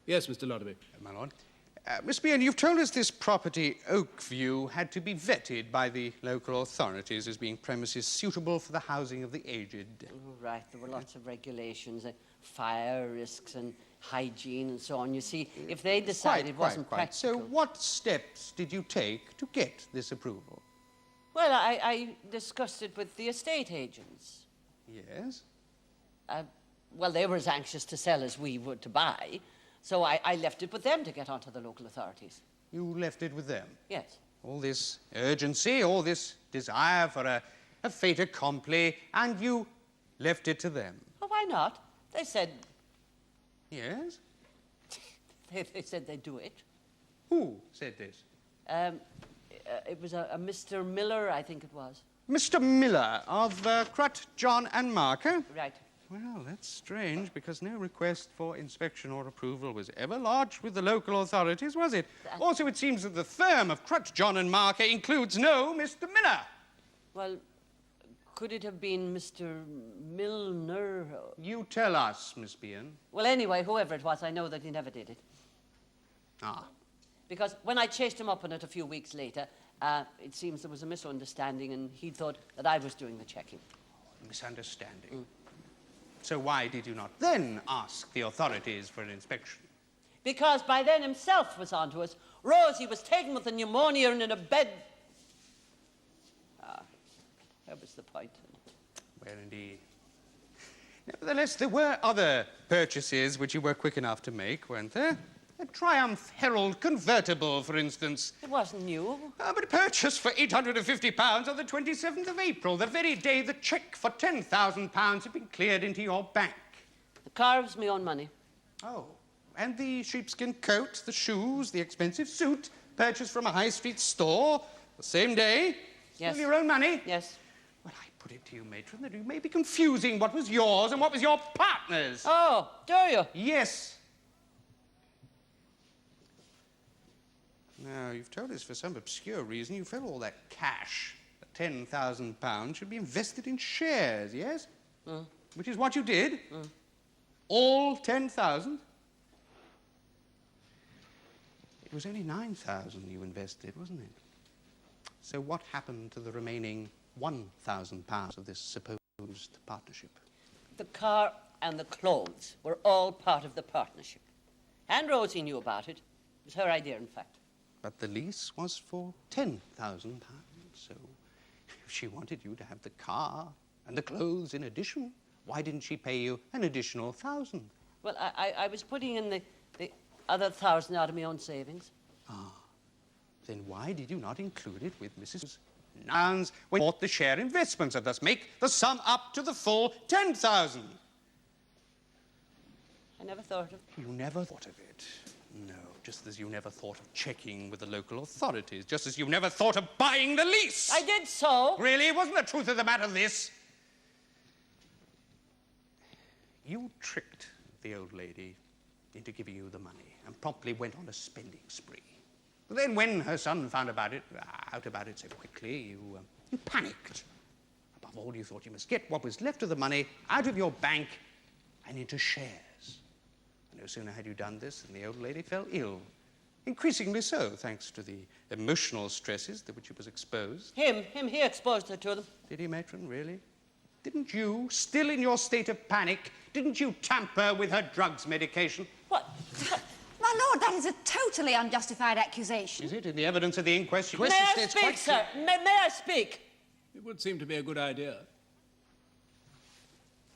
Yes, Mr. Lotterby. My lord. Miss Bian, you've told us this property, Oakview, had to be vetted by the local authorities as being premises suitable for the housing of the aged. Oh, right, there were lots of regulations, fire risks and hygiene and so on. You see, if they decided it wasn't practical... So what steps did you take to get this approval? Well, I discussed it with the estate agents. Yes? Well, they were as anxious to sell as we were to buy, so I left it with them to get onto the local authorities. You left it with them? Yes. All this urgency, all this desire for a fait accompli, and you left it to them? Oh, why not? They said... Yes? They said they'd do it. Who said this? It was a Mr. Miller, I think it was. Mr. Miller of Crut, John and Marker? Right. Well, that's strange, because no request for inspection or approval was ever lodged with the local authorities, was it? Also, it seems that the firm of Crut, John and Marker includes no Mr. Miller. Well, could it have been Mr. Milner? You tell us, Miss Bian. Well, anyway, whoever it was, I know that he never did it. Ah. Because when I chased him up on it a few weeks later, it seems there was a misunderstanding and he thought that I was doing the checking. Misunderstanding. So why did you not then ask the authorities for an inspection? Because by then himself was onto us. Rosie was taken with a pneumonia and in a bed. That was the point. Well, indeed. Nevertheless, there were other purchases which you were quick enough to make, weren't there? A Triumph Herald convertible, for instance. It wasn't new. But purchased for £850 on the 27th of April, the very day the cheque for £10,000 had been cleared into your bank. The car was my own money. Oh, and the sheepskin coat, the shoes, the expensive suit, purchased from a high street store the same day? Yes. With your own money? Yes. Well, I put it to you, Matron, that you may be confusing what was yours and what was your partner's. Oh, do you? Yes. Now, you've told us for some obscure reason you felt all that cash, the £10,000, should be invested in shares, yes? Which is what you did? All 10,000? It was only 9,000 you invested, wasn't it? So what happened to the remaining £1,000 of this supposed partnership? The car and the clothes were all part of the partnership. And Rosie knew about it. It was her idea, in fact. But the lease was for £10,000, so if she wanted you to have the car and the clothes in addition, why didn't she pay you an additional 1,000? Well, I was putting in the other 1,000 out of my own savings. Then why did you not include it with Mrs. Nans when you bought the share investments and thus make the sum up to the full 10,000? I never thought of it. You never thought of it? No, just as you never thought of checking with the local authorities, just as you never thought of buying the lease. I did so. Really? Wasn't the truth of the matter this? You tricked the old lady into giving you the money. and promptly went on a spending spree. But then when her son found out about it so quickly, you panicked. Above all, you thought you must get what was left of the money out of your bank and into shares. And no sooner had you done this than the old lady fell ill. Increasingly so, thanks to the emotional stresses to which he was exposed. He exposed her to them. Did he, Matron, really? Didn't you, still in your state of panic, didn't you tamper with her drugs medication? What? My lord, that is a totally unjustified accusation. Is it? In the evidence of the inquest, May I speak, sir? May I speak? It would seem to be a good idea.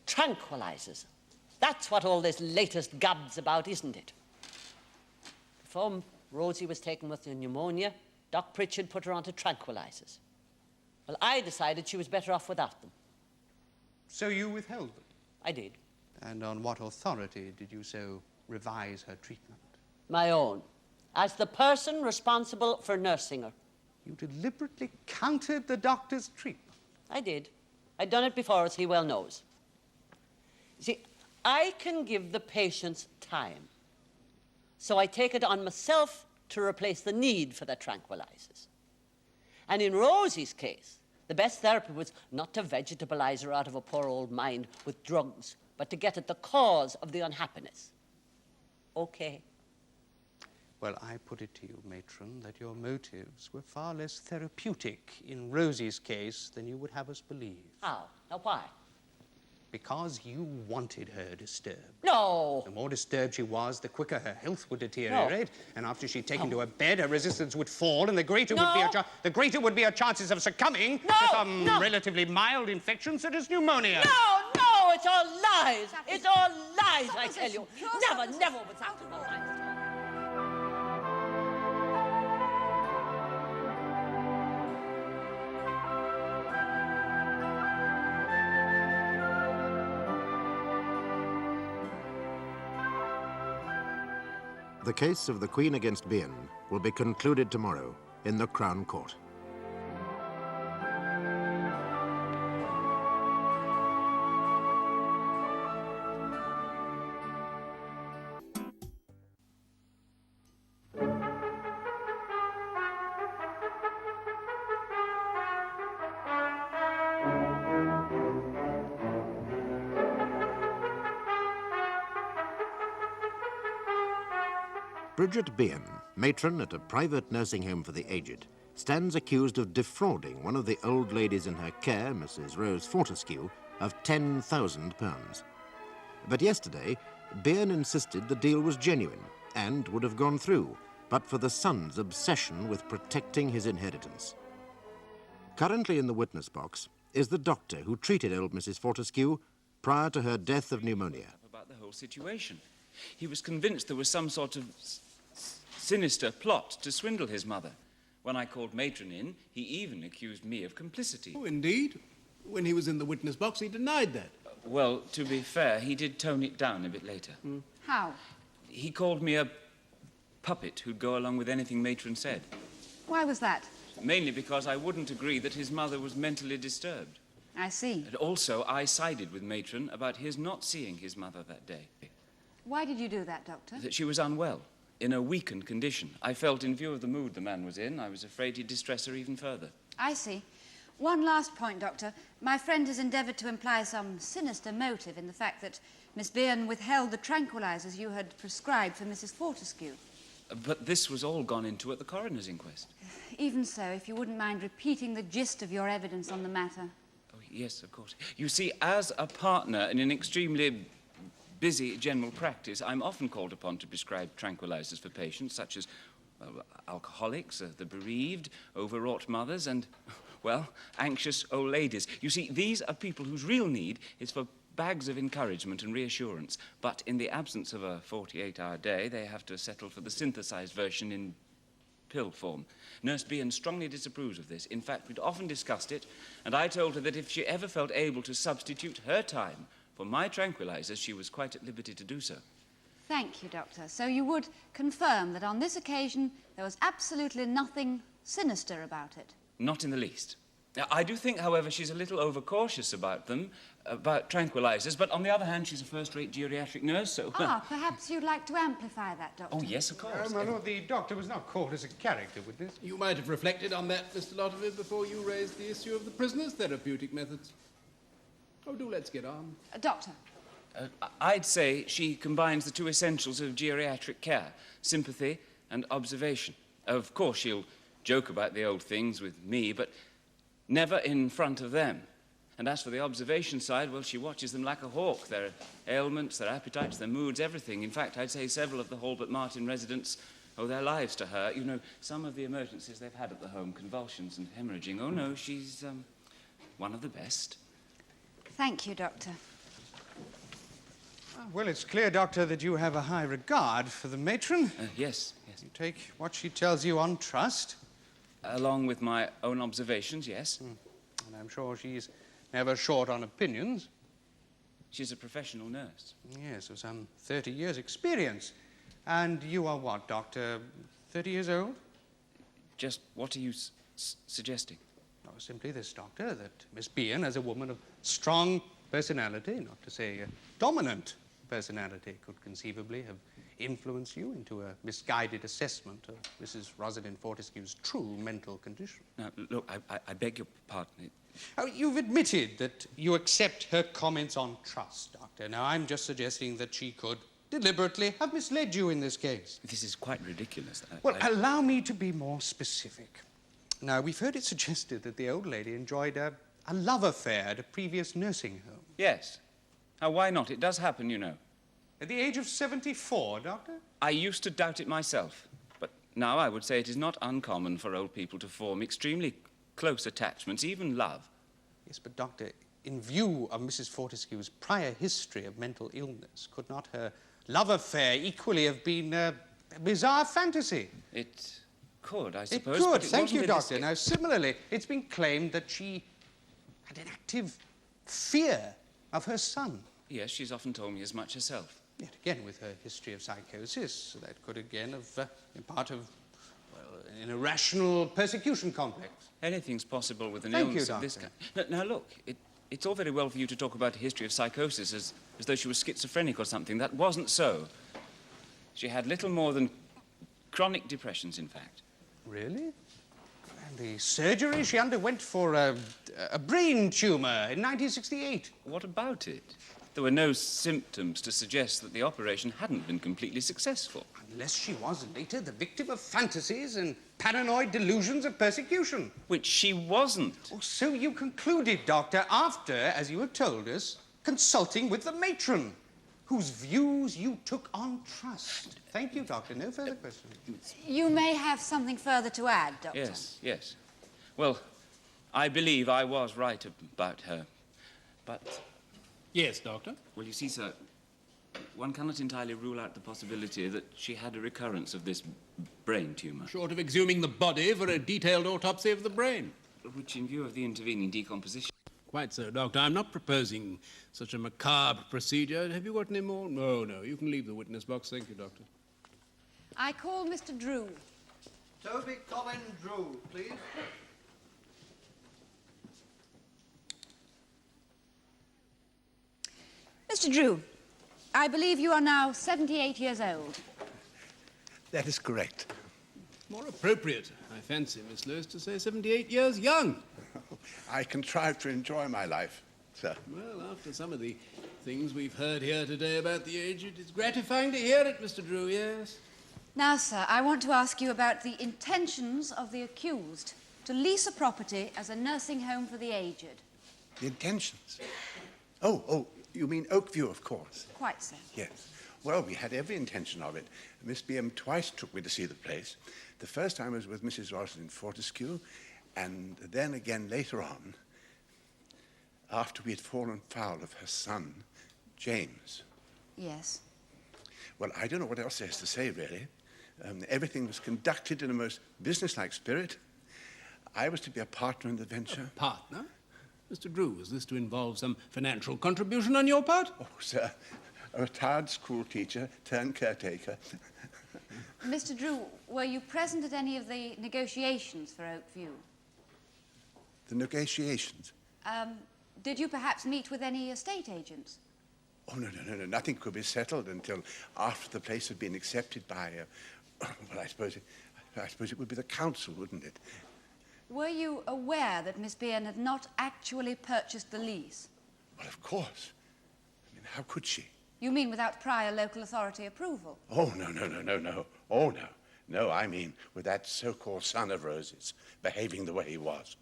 Tranquilizers. That's what all this latest gab's about, isn't it? Before Rosie was taken with the pneumonia, Doc Pritchard put her onto tranquilizers. Well, I decided she was better off without them. So you withheld them? I did. And on what authority did you so revise her treatment? My own. As the person responsible for nursing her. You deliberately countered the doctor's treatment? I did. I'd done it before, as he well knows. You see, I can give the patients time. So I take it on myself to replace the need for the tranquilizers. And in Rosie's case, the best therapy was not to vegetabilize her out of a poor old mind with drugs, but to get at the cause of the unhappiness. Okay. Well, I put it to you, Matron, that your motives were far less therapeutic in Rosie's case than you would have us believe. How? Now, why? Because you wanted her disturbed. No! The more disturbed she was, the quicker her health would deteriorate. No. And after she'd taken to her bed, her resistance would fall, and the greater would be her chances of succumbing to some relatively mild infection, such as pneumonia. No, it's all lies. It's all lies, I tell you. Never was that to lies. The case of the Queen against Bian will be concluded tomorrow in the Crown Court. Bridget Bian, matron at a private nursing home for the aged, stands accused of defrauding one of the old ladies in her care, Mrs. Rose Fortescue, of £10,000. But yesterday, Bian insisted the deal was genuine and would have gone through, but for the son's obsession with protecting his inheritance. Currently in the witness box is the doctor who treated old Mrs. Fortescue prior to her death of pneumonia. About the whole situation. He was convinced there was some sort of sinister plot to swindle his mother. When I called Matron in, he even accused me of complicity. Oh, indeed? When he was in the witness box, he denied that. Well, to be fair, he did tone it down a bit later. How? He called me a puppet who'd go along with anything Matron said. Why was that? Mainly because I wouldn't agree that his mother was mentally disturbed. I see. And also, I sided with Matron about his not seeing his mother that day. Why did you do that, Doctor? That she was unwell, in a weakened condition. I felt, in view of the mood the man was in, I was afraid he'd distress her even further. I see. One last point, Doctor. My friend has endeavoured to imply some sinister motive in the fact that Miss Bian withheld the tranquilizers you had prescribed for Mrs. Fortescue. But this was all gone into at the coroner's inquest. Even so, if you wouldn't mind repeating the gist of your evidence on the matter. Oh, yes, of course. You see, as a partner in an extremely busy general practice, I'm often called upon to prescribe tranquilizers for patients such as alcoholics, the bereaved, overwrought mothers, and, well, anxious old ladies. You see, these are people whose real need is for bags of encouragement and reassurance. But in the absence of a 48-hour day, they have to settle for the synthesized version in pill form. Nurse Bian strongly disapproves of this. In fact, we'd often discussed it, and I told her that if she ever felt able to substitute her time for my tranquilizers, she was quite at liberty to do so. Thank you, Doctor. So you would confirm that on this occasion there was absolutely nothing sinister about it? Not in the least. Now, I do think, however, she's a little overcautious about them, about tranquilizers, but on the other hand, she's a first-rate geriatric nurse, so... Perhaps you'd like to amplify that, Doctor. Oh, yes, of course. My lord, the doctor was not called as a character with this. You might have reflected on that, Mr. Lotterby, before you raised the issue of the prisoner's therapeutic methods. Oh, let's get on. Doctor. I'd say she combines the two essentials of geriatric care, sympathy and observation. Of course, she'll joke about the old things with me, but never in front of them. And as for the observation side, well, she watches them like a hawk. Their ailments, their appetites, their moods, everything. In fact, I'd say several of the Halbert Martin residents owe their lives to her. You know, some of the emergencies they've had at the home, convulsions and hemorrhaging. Oh, no, she's one of the best. Thank you, Doctor. Well, it's clear, Doctor, that you have a high regard for the matron. Yes. You take what she tells you on trust. Along with my own observations, yes. And I'm sure she's never short on opinions. She's a professional nurse. Yes, of some 30 years' experience. And you are what, Doctor? 30 years old? Just what are you suggesting? Oh, simply this, Doctor, that Miss Bian, as a woman of strong personality, not to say a dominant personality, could conceivably have influenced you into a misguided assessment of Mrs. Rosalind Fortescue's true mental condition. Now, look, I beg your pardon. Oh, you've admitted that you accept her comments on trust, Doctor. Now, I'm just suggesting that she could deliberately have misled you in this case. This is quite ridiculous. Well, allow me to be more specific. Now, we've heard it suggested that the old lady enjoyed a love affair at a previous nursing home. Yes. Now, why not? It does happen, you know. At the age of 74, Doctor? I used to doubt it myself, but now I would say it is not uncommon for old people to form extremely close attachments, even love. Yes, but Doctor, in view of Mrs. Fortescue's prior history of mental illness, could not her love affair equally have been a bizarre fantasy? It could, I suppose. It could. But it Thank you, wasn't Doctor. Now, similarly, it's been claimed that she had an active fear of her son. Yes, she's often told me as much herself. Yet again, with her history of psychosis, that could again have been part of, well, an irrational persecution complex. Anything's possible with an Thank illness you, of this Doctor. kind. Now, look, it's all very well for you to talk about a history of psychosis as though she was schizophrenic or something. That wasn't so. She had little more than chronic depressions, in fact. Really? And the surgery she underwent for a brain tumour in 1968. What about it? There were no symptoms to suggest that the operation hadn't been completely successful. Unless she was later the victim of fantasies and paranoid delusions of persecution. Which she wasn't. Oh, so you concluded, Doctor, after, as you have told us, consulting with the matron, whose views you took on trust. Thank you, Doctor. No further questions. You may have something further to add, Doctor. Yes. Well, I believe I was right about her, but... Yes, Doctor? Well, you see, sir, one cannot entirely rule out the possibility that she had a recurrence of this brain tumour. Short of exhuming the body for a detailed autopsy of the brain. Which, in view of the intervening decomposition... Quite so, Doctor. I'm not proposing such a macabre procedure. Have you got any more? No. You can leave the witness box. Thank you, Doctor. I call Mr. Drew. Toby Colin Drew, please. Mr. Drew, I believe you are now 78 years old. That is correct. More appropriate, I fancy, Miss Lewis, to say 78 years young. I contrive to enjoy my life, sir. Well, after some of the things we've heard here today about the aged, it's gratifying to hear it, Mr. Drew, yes. Now, sir, I want to ask you about the intentions of the accused to lease a property as a nursing home for the aged. The intentions? Oh, you mean Oakview, of course. Quite so. Yes. Well, we had every intention of it. Miss Bian twice took me to see the place. The first time was with Mrs. Rosalind Fortescue, and then again later on, after we had fallen foul of her son, James. Yes. Well, I don't know what else there is to say, really. Everything was conducted in a most businesslike spirit. I was to be a partner in the venture. A partner? Mr. Drew, is this to involve some financial contribution on your part? Oh, sir, a retired school teacher turned caretaker. Mr. Drew, were you present at any of the negotiations for Oakview? The negotiations. Did you perhaps meet with any estate agents? Oh, no. Nothing could be settled until after the place had been accepted by, well, I suppose it would be the council, wouldn't it? Were you aware that Miss Bian had not actually purchased the lease? Well, of course. I mean, how could she? You mean without prior local authority approval? Oh, no. Oh, no. No, I mean with that so-called son of Rose's behaving the way he was,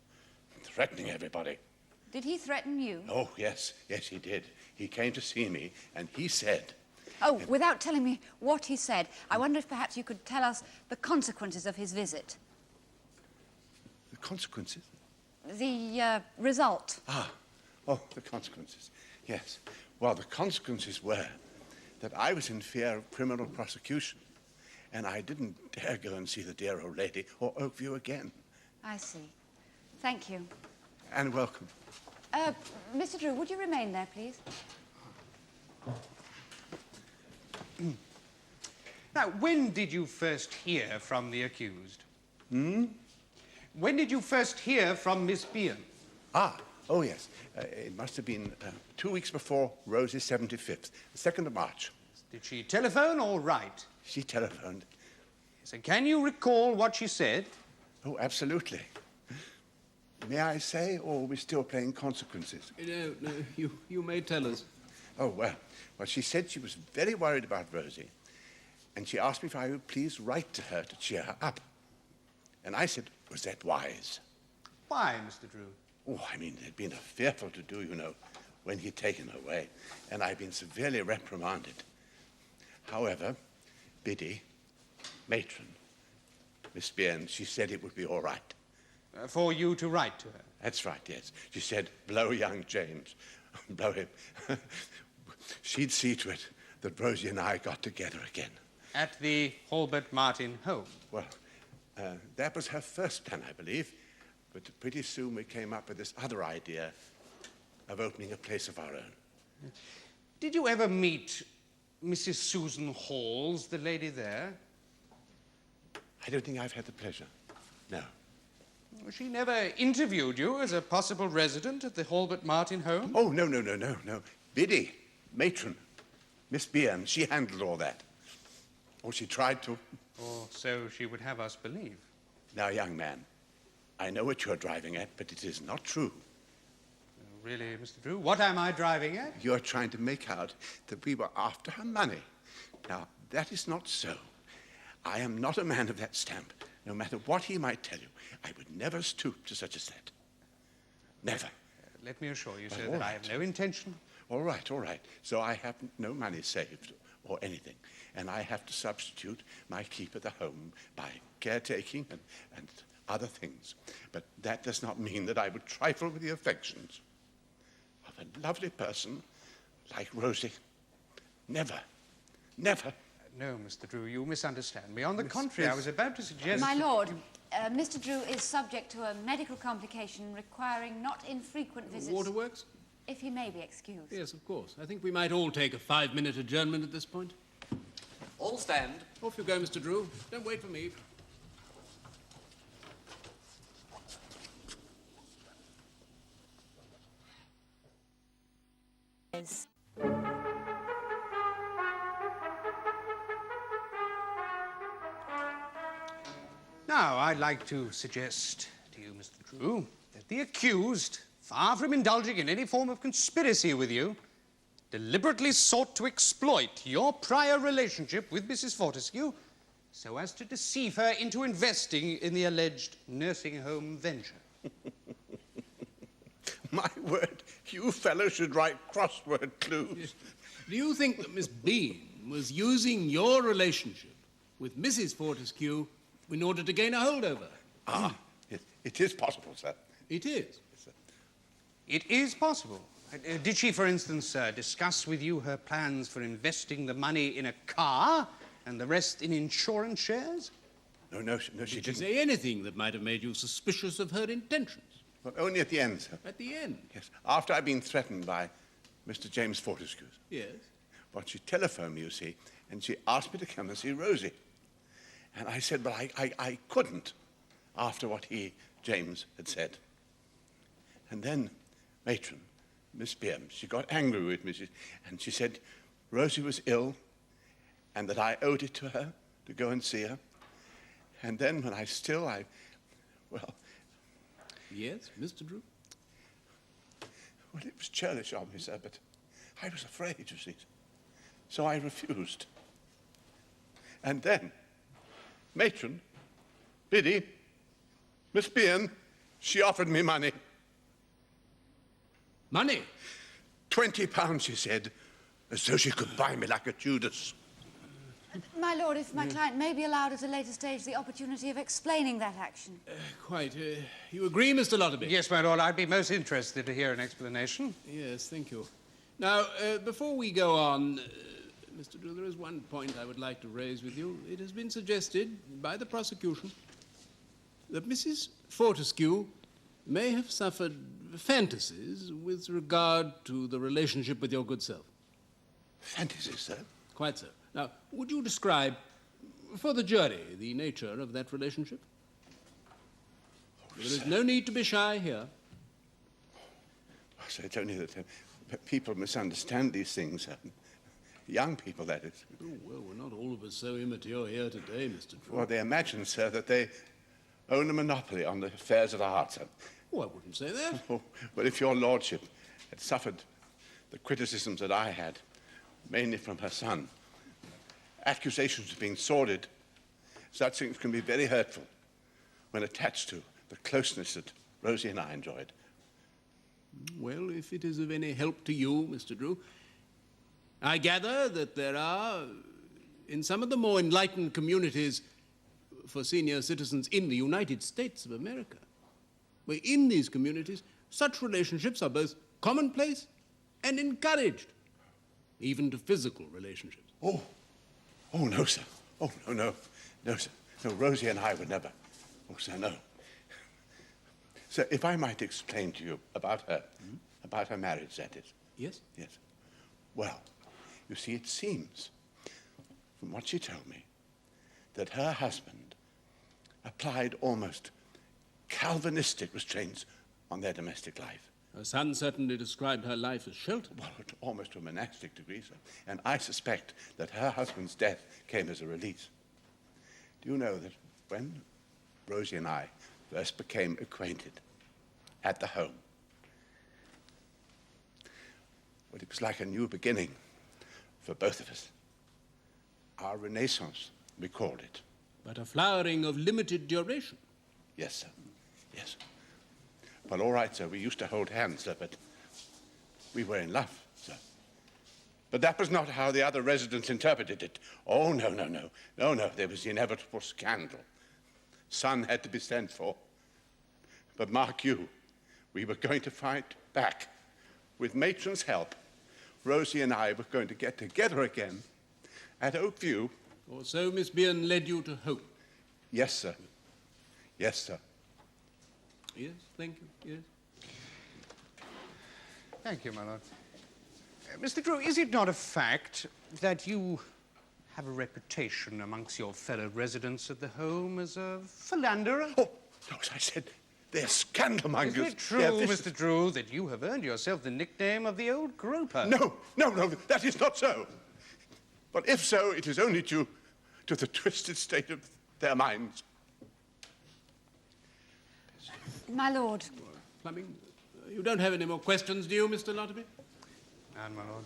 threatening everybody. Did he threaten you? Oh, yes, he did. He came to see me, and he said... Oh, without telling me what he said, I wonder if perhaps you could tell us the consequences of his visit. The consequences? The result. Oh, the consequences. Yes. Well, the consequences were that I was in fear of criminal prosecution, and I didn't dare go and see the dear old lady or Oakview again. I see. Thank you. And welcome. Mr. Drew, would you remain there, please? Now, when did you first hear from the accused? When did you first hear from Miss Bian? Oh, yes. It must have been 2 weeks before Rose's 75th, the 2nd of March. Did she telephone or write? She telephoned. So can you recall what she said? Oh, absolutely. May I say, or are we still playing consequences? No, you may tell us. Oh, well, she said she was very worried about Rosie, and she asked me if I would please write to her to cheer her up. And I said, was that wise? Why, Mr. Drew? Oh, I mean, there'd been a fearful to-do, you know, when he'd taken her away, and I'd been severely reprimanded. However, Biddy, Matron, Miss Bian, she said it would be all right. For you to write to her? That's right, yes. She said, blow young James. Blow him. She'd see to it that Rosie and I got together again. At the Halbert Martin home? Well, that was her first plan, I believe. But pretty soon we came up with this other idea of opening a place of our own. Did you ever meet Mrs. Susan Halls, the lady there? I don't think I've had the pleasure. No. She never interviewed you as a possible resident at the Halbert Martin home? Oh, no. Biddy, Matron, Miss Bian, she handled all that. Or she tried to. Or so she would have us believe. Now, young man, I know what you're driving at, but it is not true. Really, Mr. Drew, what am I driving at? You're trying to make out that we were after her money. Now, that is not so. I am not a man of that stamp. No matter what he might tell you, I would never stoop to such a step. Never. Let me assure you, sir, that I have no intention. All right. So I have no money saved or anything, and I have to substitute my keep at the home by caretaking and other things. But that does not mean that I would trifle with the affections of a lovely person like Rosie. Never. No, Mr. Drew, you misunderstand me. On the contrary, I was about to suggest... My lord, Mr. Drew is subject to a medical complication requiring not infrequent visits... Waterworks? If he may be excused. Yes, of course. I think we might all take a 5-minute adjournment at this point. All stand. Off you go, Mr. Drew. Don't wait for me. Yes. Now, I'd like to suggest to you, Mr. Drew, that the accused, far from indulging in any form of conspiracy with you, deliberately sought to exploit your prior relationship with Mrs. Fortescue so as to deceive her into investing in the alleged nursing home venture. My word, you fellows should write crossword clues. Yes. Do you think that Miss Bean was using your relationship with Mrs. Fortescue in order to gain a hold over? It is possible, sir. It is? Yes, sir. It is possible. Did she, for instance, discuss with you her plans for investing the money in a car and the rest in insurance shares? No, she Did she didn't. say anything that might have made you suspicious of her intentions? Well, only at the end, sir. At the end? Yes, after I'd been threatened by Mr. James Fortescue. Yes. But she telephoned me, you see, and she asked me to come and see Rosie. And I said, well, I couldn't, after what James, had said. And then Matron, Miss Bian, she got angry with me, and she said Rosie was ill and that I owed it to her to go and see her. And then when well... Yes, Mr. Drew? Well, it was churlish of me, sir, but I was afraid, you see. So I refused. And then Matron, Biddy, Miss Bian, she offered me money. Money? £20, she said, as though she could buy me like a Judas. My lord, if my client may be allowed at a later stage the opportunity of explaining that action. Quite. You agree, Mr. Lotterby? Yes, my lord, I'd be most interested to hear an explanation. Yes, thank you. Now, before we go on, Mr. Drew, there is one point I would like to raise with you. It has been suggested by the prosecution that Mrs. Fortescue may have suffered fantasies with regard to the relationship with your good self. Fantasies, sir? Quite so. Now, would you describe for the jury the nature of that relationship? There is no need to be shy here. Oh, sir, it's only that people misunderstand these things. Young people, that is. Oh, well, we're not all of us so immature here today, Mr. Drew. Well, they imagine, sir, that they own a monopoly on the affairs of the heart, sir. Oh, I wouldn't say that. Oh, well, if your lordship had suffered the criticisms that I had, mainly from her son, accusations of being sordid, such things can be very hurtful when attached to the closeness that Rosie and I enjoyed. Well, if it is of any help to you, Mr. Drew, I gather that there are, in some of the more enlightened communities for senior citizens in the United States of America, where in these communities such relationships are both commonplace and encouraged, even to physical relationships. Oh, no, sir. Oh, no, sir. No, Rosie and I would never. Oh, sir, no. Sir, if I might explain to you about her marriage, that is. Yes? Yes. Well, you see, it seems, from what she told me, that her husband applied almost Calvinistic restraints on their domestic life. Her son certainly described her life as sheltered. Well, almost to a monastic degree, sir. And I suspect that her husband's death came as a release. Do you know that when Rosie and I first became acquainted at the home, well, it was like a new beginning for both of us. Our renaissance, we called it. But a flowering of limited duration. Yes, sir. Yes. Well, all right, sir. We used to hold hands, sir, but we were in love, sir. But that was not how the other residents interpreted it. Oh, no. There was the inevitable scandal. Son had to be sent for. But mark you, we were going to fight back. With Matron's help, Rosie and I were going to get together again at Oakview. Or so Miss Bian led you to hope. Yes, sir. Yes, sir. Yes, thank you, yes. Thank you, my lord. Mr. Drew, is it not a fact that you have a reputation amongst your fellow residents at the home as a philanderer? Oh, no, as I said, they're scandalmongers. Is it true, Mr. Drew, that you have earned yourself the nickname of the old groper? No, that is not so. But if so, it is only due to the twisted state of their minds. My lord. Plumbing, you don't have any more questions, do you, Mr. Lotterby? And my lord.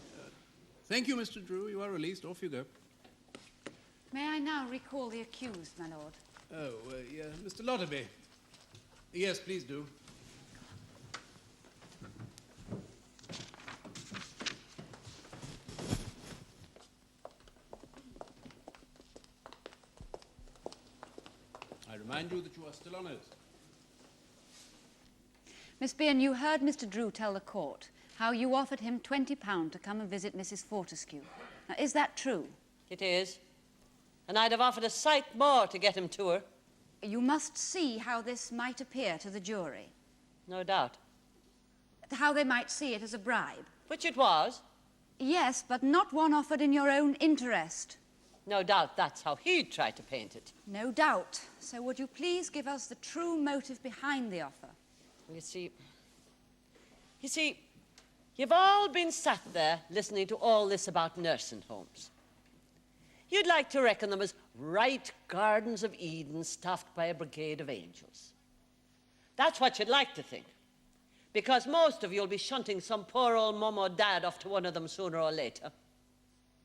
Thank you, Mr. Drew. You are released. Off you go. May I now recall the accused, my lord? Oh, yeah, Mr. Lotterby. Yes, please do. I remind you that you are still on oath. Miss Bian, you heard Mr. Drew tell the court how you offered him £20 to come and visit Mrs. Fortescue. Now, is that true? It is. And I'd have offered a sight more to get him to her. You must see how this might appear to the jury. No doubt. How they might see it as a bribe. Which it was. Yes, but not one offered in your own interest. No doubt that's how he'd try to paint it. No doubt. So would you please give us the true motive behind the offer? You see, You see, you've all been sat there listening to all this about nursing homes. You'd like to reckon them as right gardens of Eden stuffed by a brigade of angels. That's what you'd like to think, because most of you'll be shunting some poor old mum or dad off to one of them sooner or later,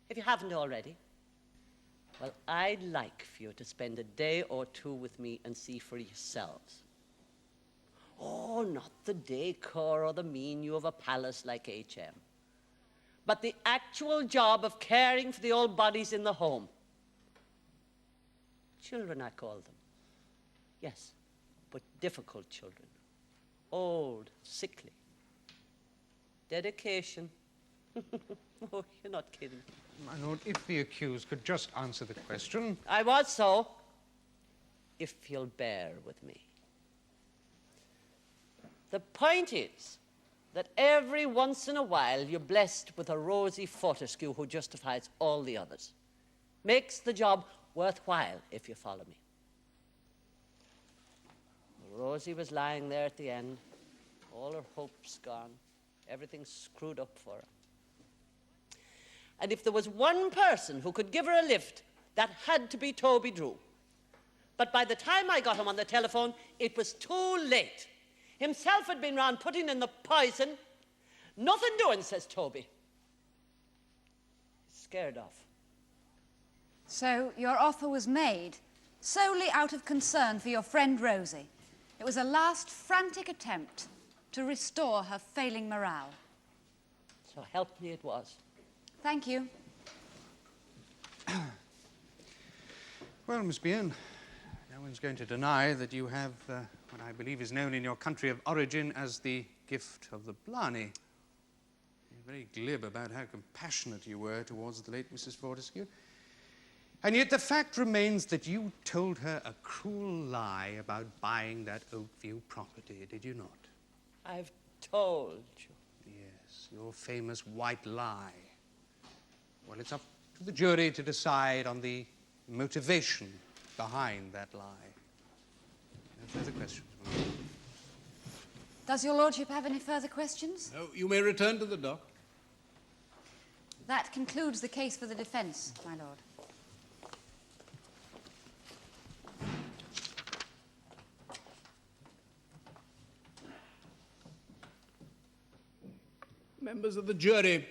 if you haven't already. Well, I'd like for you to spend a day or two with me and see for yourselves. Oh, not the decor or the menu of a palace like HM, but the actual job of caring for the old bodies in the home. Children, I call them. Yes, but difficult children. Old, sickly. Dedication. Oh, you're not kidding. My lord, if the accused could just answer the question. I was so, if you'll bear with me. The point is that every once in a while you're blessed with a rosy Fortescue who justifies all the others. Makes the job worthwhile, if you follow me. Rosie was lying there at the end, all her hopes gone, everything screwed up for her. And if there was one person who could give her a lift, that had to be Toby Drew. But by the time I got him on the telephone, it was too late. Himself had been round putting in the poison. Nothing doing, says Toby. Scared off. So your offer was made solely out of concern for your friend Rosie. It was a last frantic attempt to restore her failing morale. So help me it was. Thank you. Well, Miss Bian, no one's going to deny that you have what I believe is known in your country of origin as the gift of the Blarney. You're very glib about how compassionate you were towards the late Mrs. Fortescue. And yet the fact remains that you told her a cruel lie about buying that Oakview property, did you not? I've told you. Yes, your famous white lie. Well, it's up to the jury to decide on the motivation behind that lie. No further questions. Does your lordship have any further questions? No, you may return to the dock. That concludes the case for the defence, my lord. Members of the jury,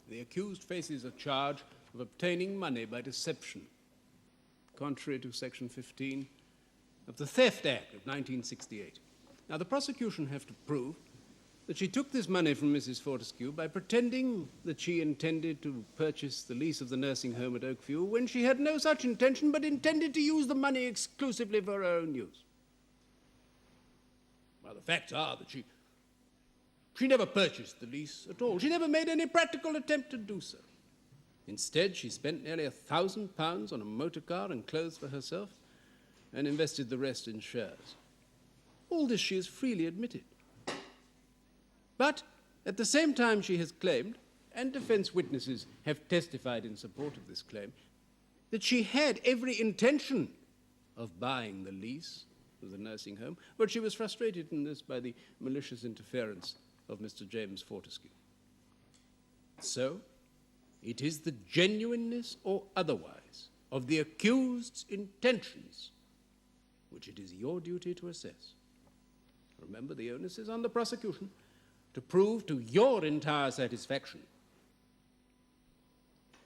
the accused faces a charge of obtaining money by deception, contrary to Section 15 of the Theft Act of 1968. Now, the prosecution have to prove that she took this money from Mrs. Fortescue by pretending that she intended to purchase the lease of the nursing home at Oakview when she had no such intention but intended to use the money exclusively for her own use. Well, the facts are that she never purchased the lease at all. She never made any practical attempt to do so. Instead, she spent nearly £1,000 on a motor car and clothes for herself and invested the rest in shares. All this she has freely admitted. But at the same time she has claimed, and defence witnesses have testified in support of this claim, that she had every intention of buying the lease of the nursing home, but she was frustrated in this by the malicious interference of Mr. James Fortescue. So, it is the genuineness or otherwise of the accused's intentions which it is your duty to assess. Remember, the onus is on the prosecution to prove to your entire satisfaction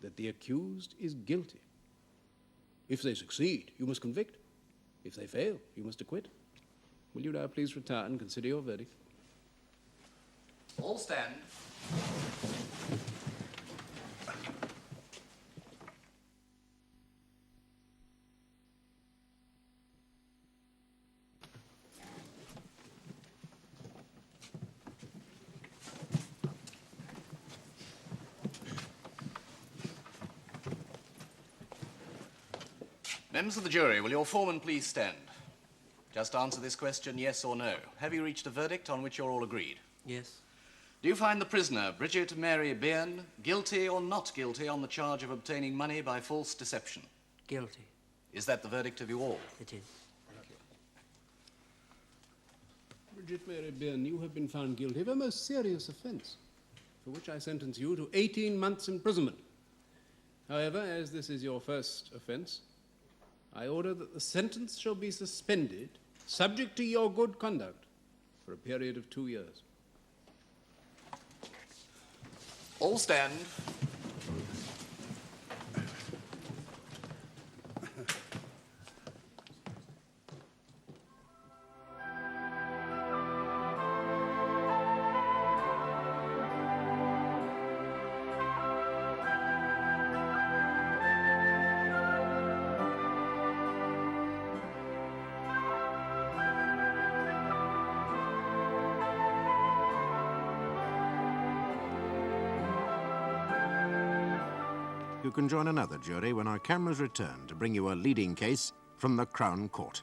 that the accused is guilty. If they succeed, you must convict. If they fail, you must acquit. Will you now please retire and consider your verdict? All stand. Members of the jury, will your foreman please stand? Just answer this question, yes or no. Have you reached a verdict on which you're all agreed? Yes. Do you find the prisoner, Bridget Mary Bian, guilty or not guilty on the charge of obtaining money by false deception? Guilty. Is that the verdict of you all? It is. Bridget Mary Bian, you have been found guilty of a most serious offence, for which I sentence you to 18 months' imprisonment. However, as this is your first offence, I order that the sentence shall be suspended, subject to your good conduct, for a period of 2 years. All stand. You can join another jury when our cameras return to bring you a leading case from the Crown Court.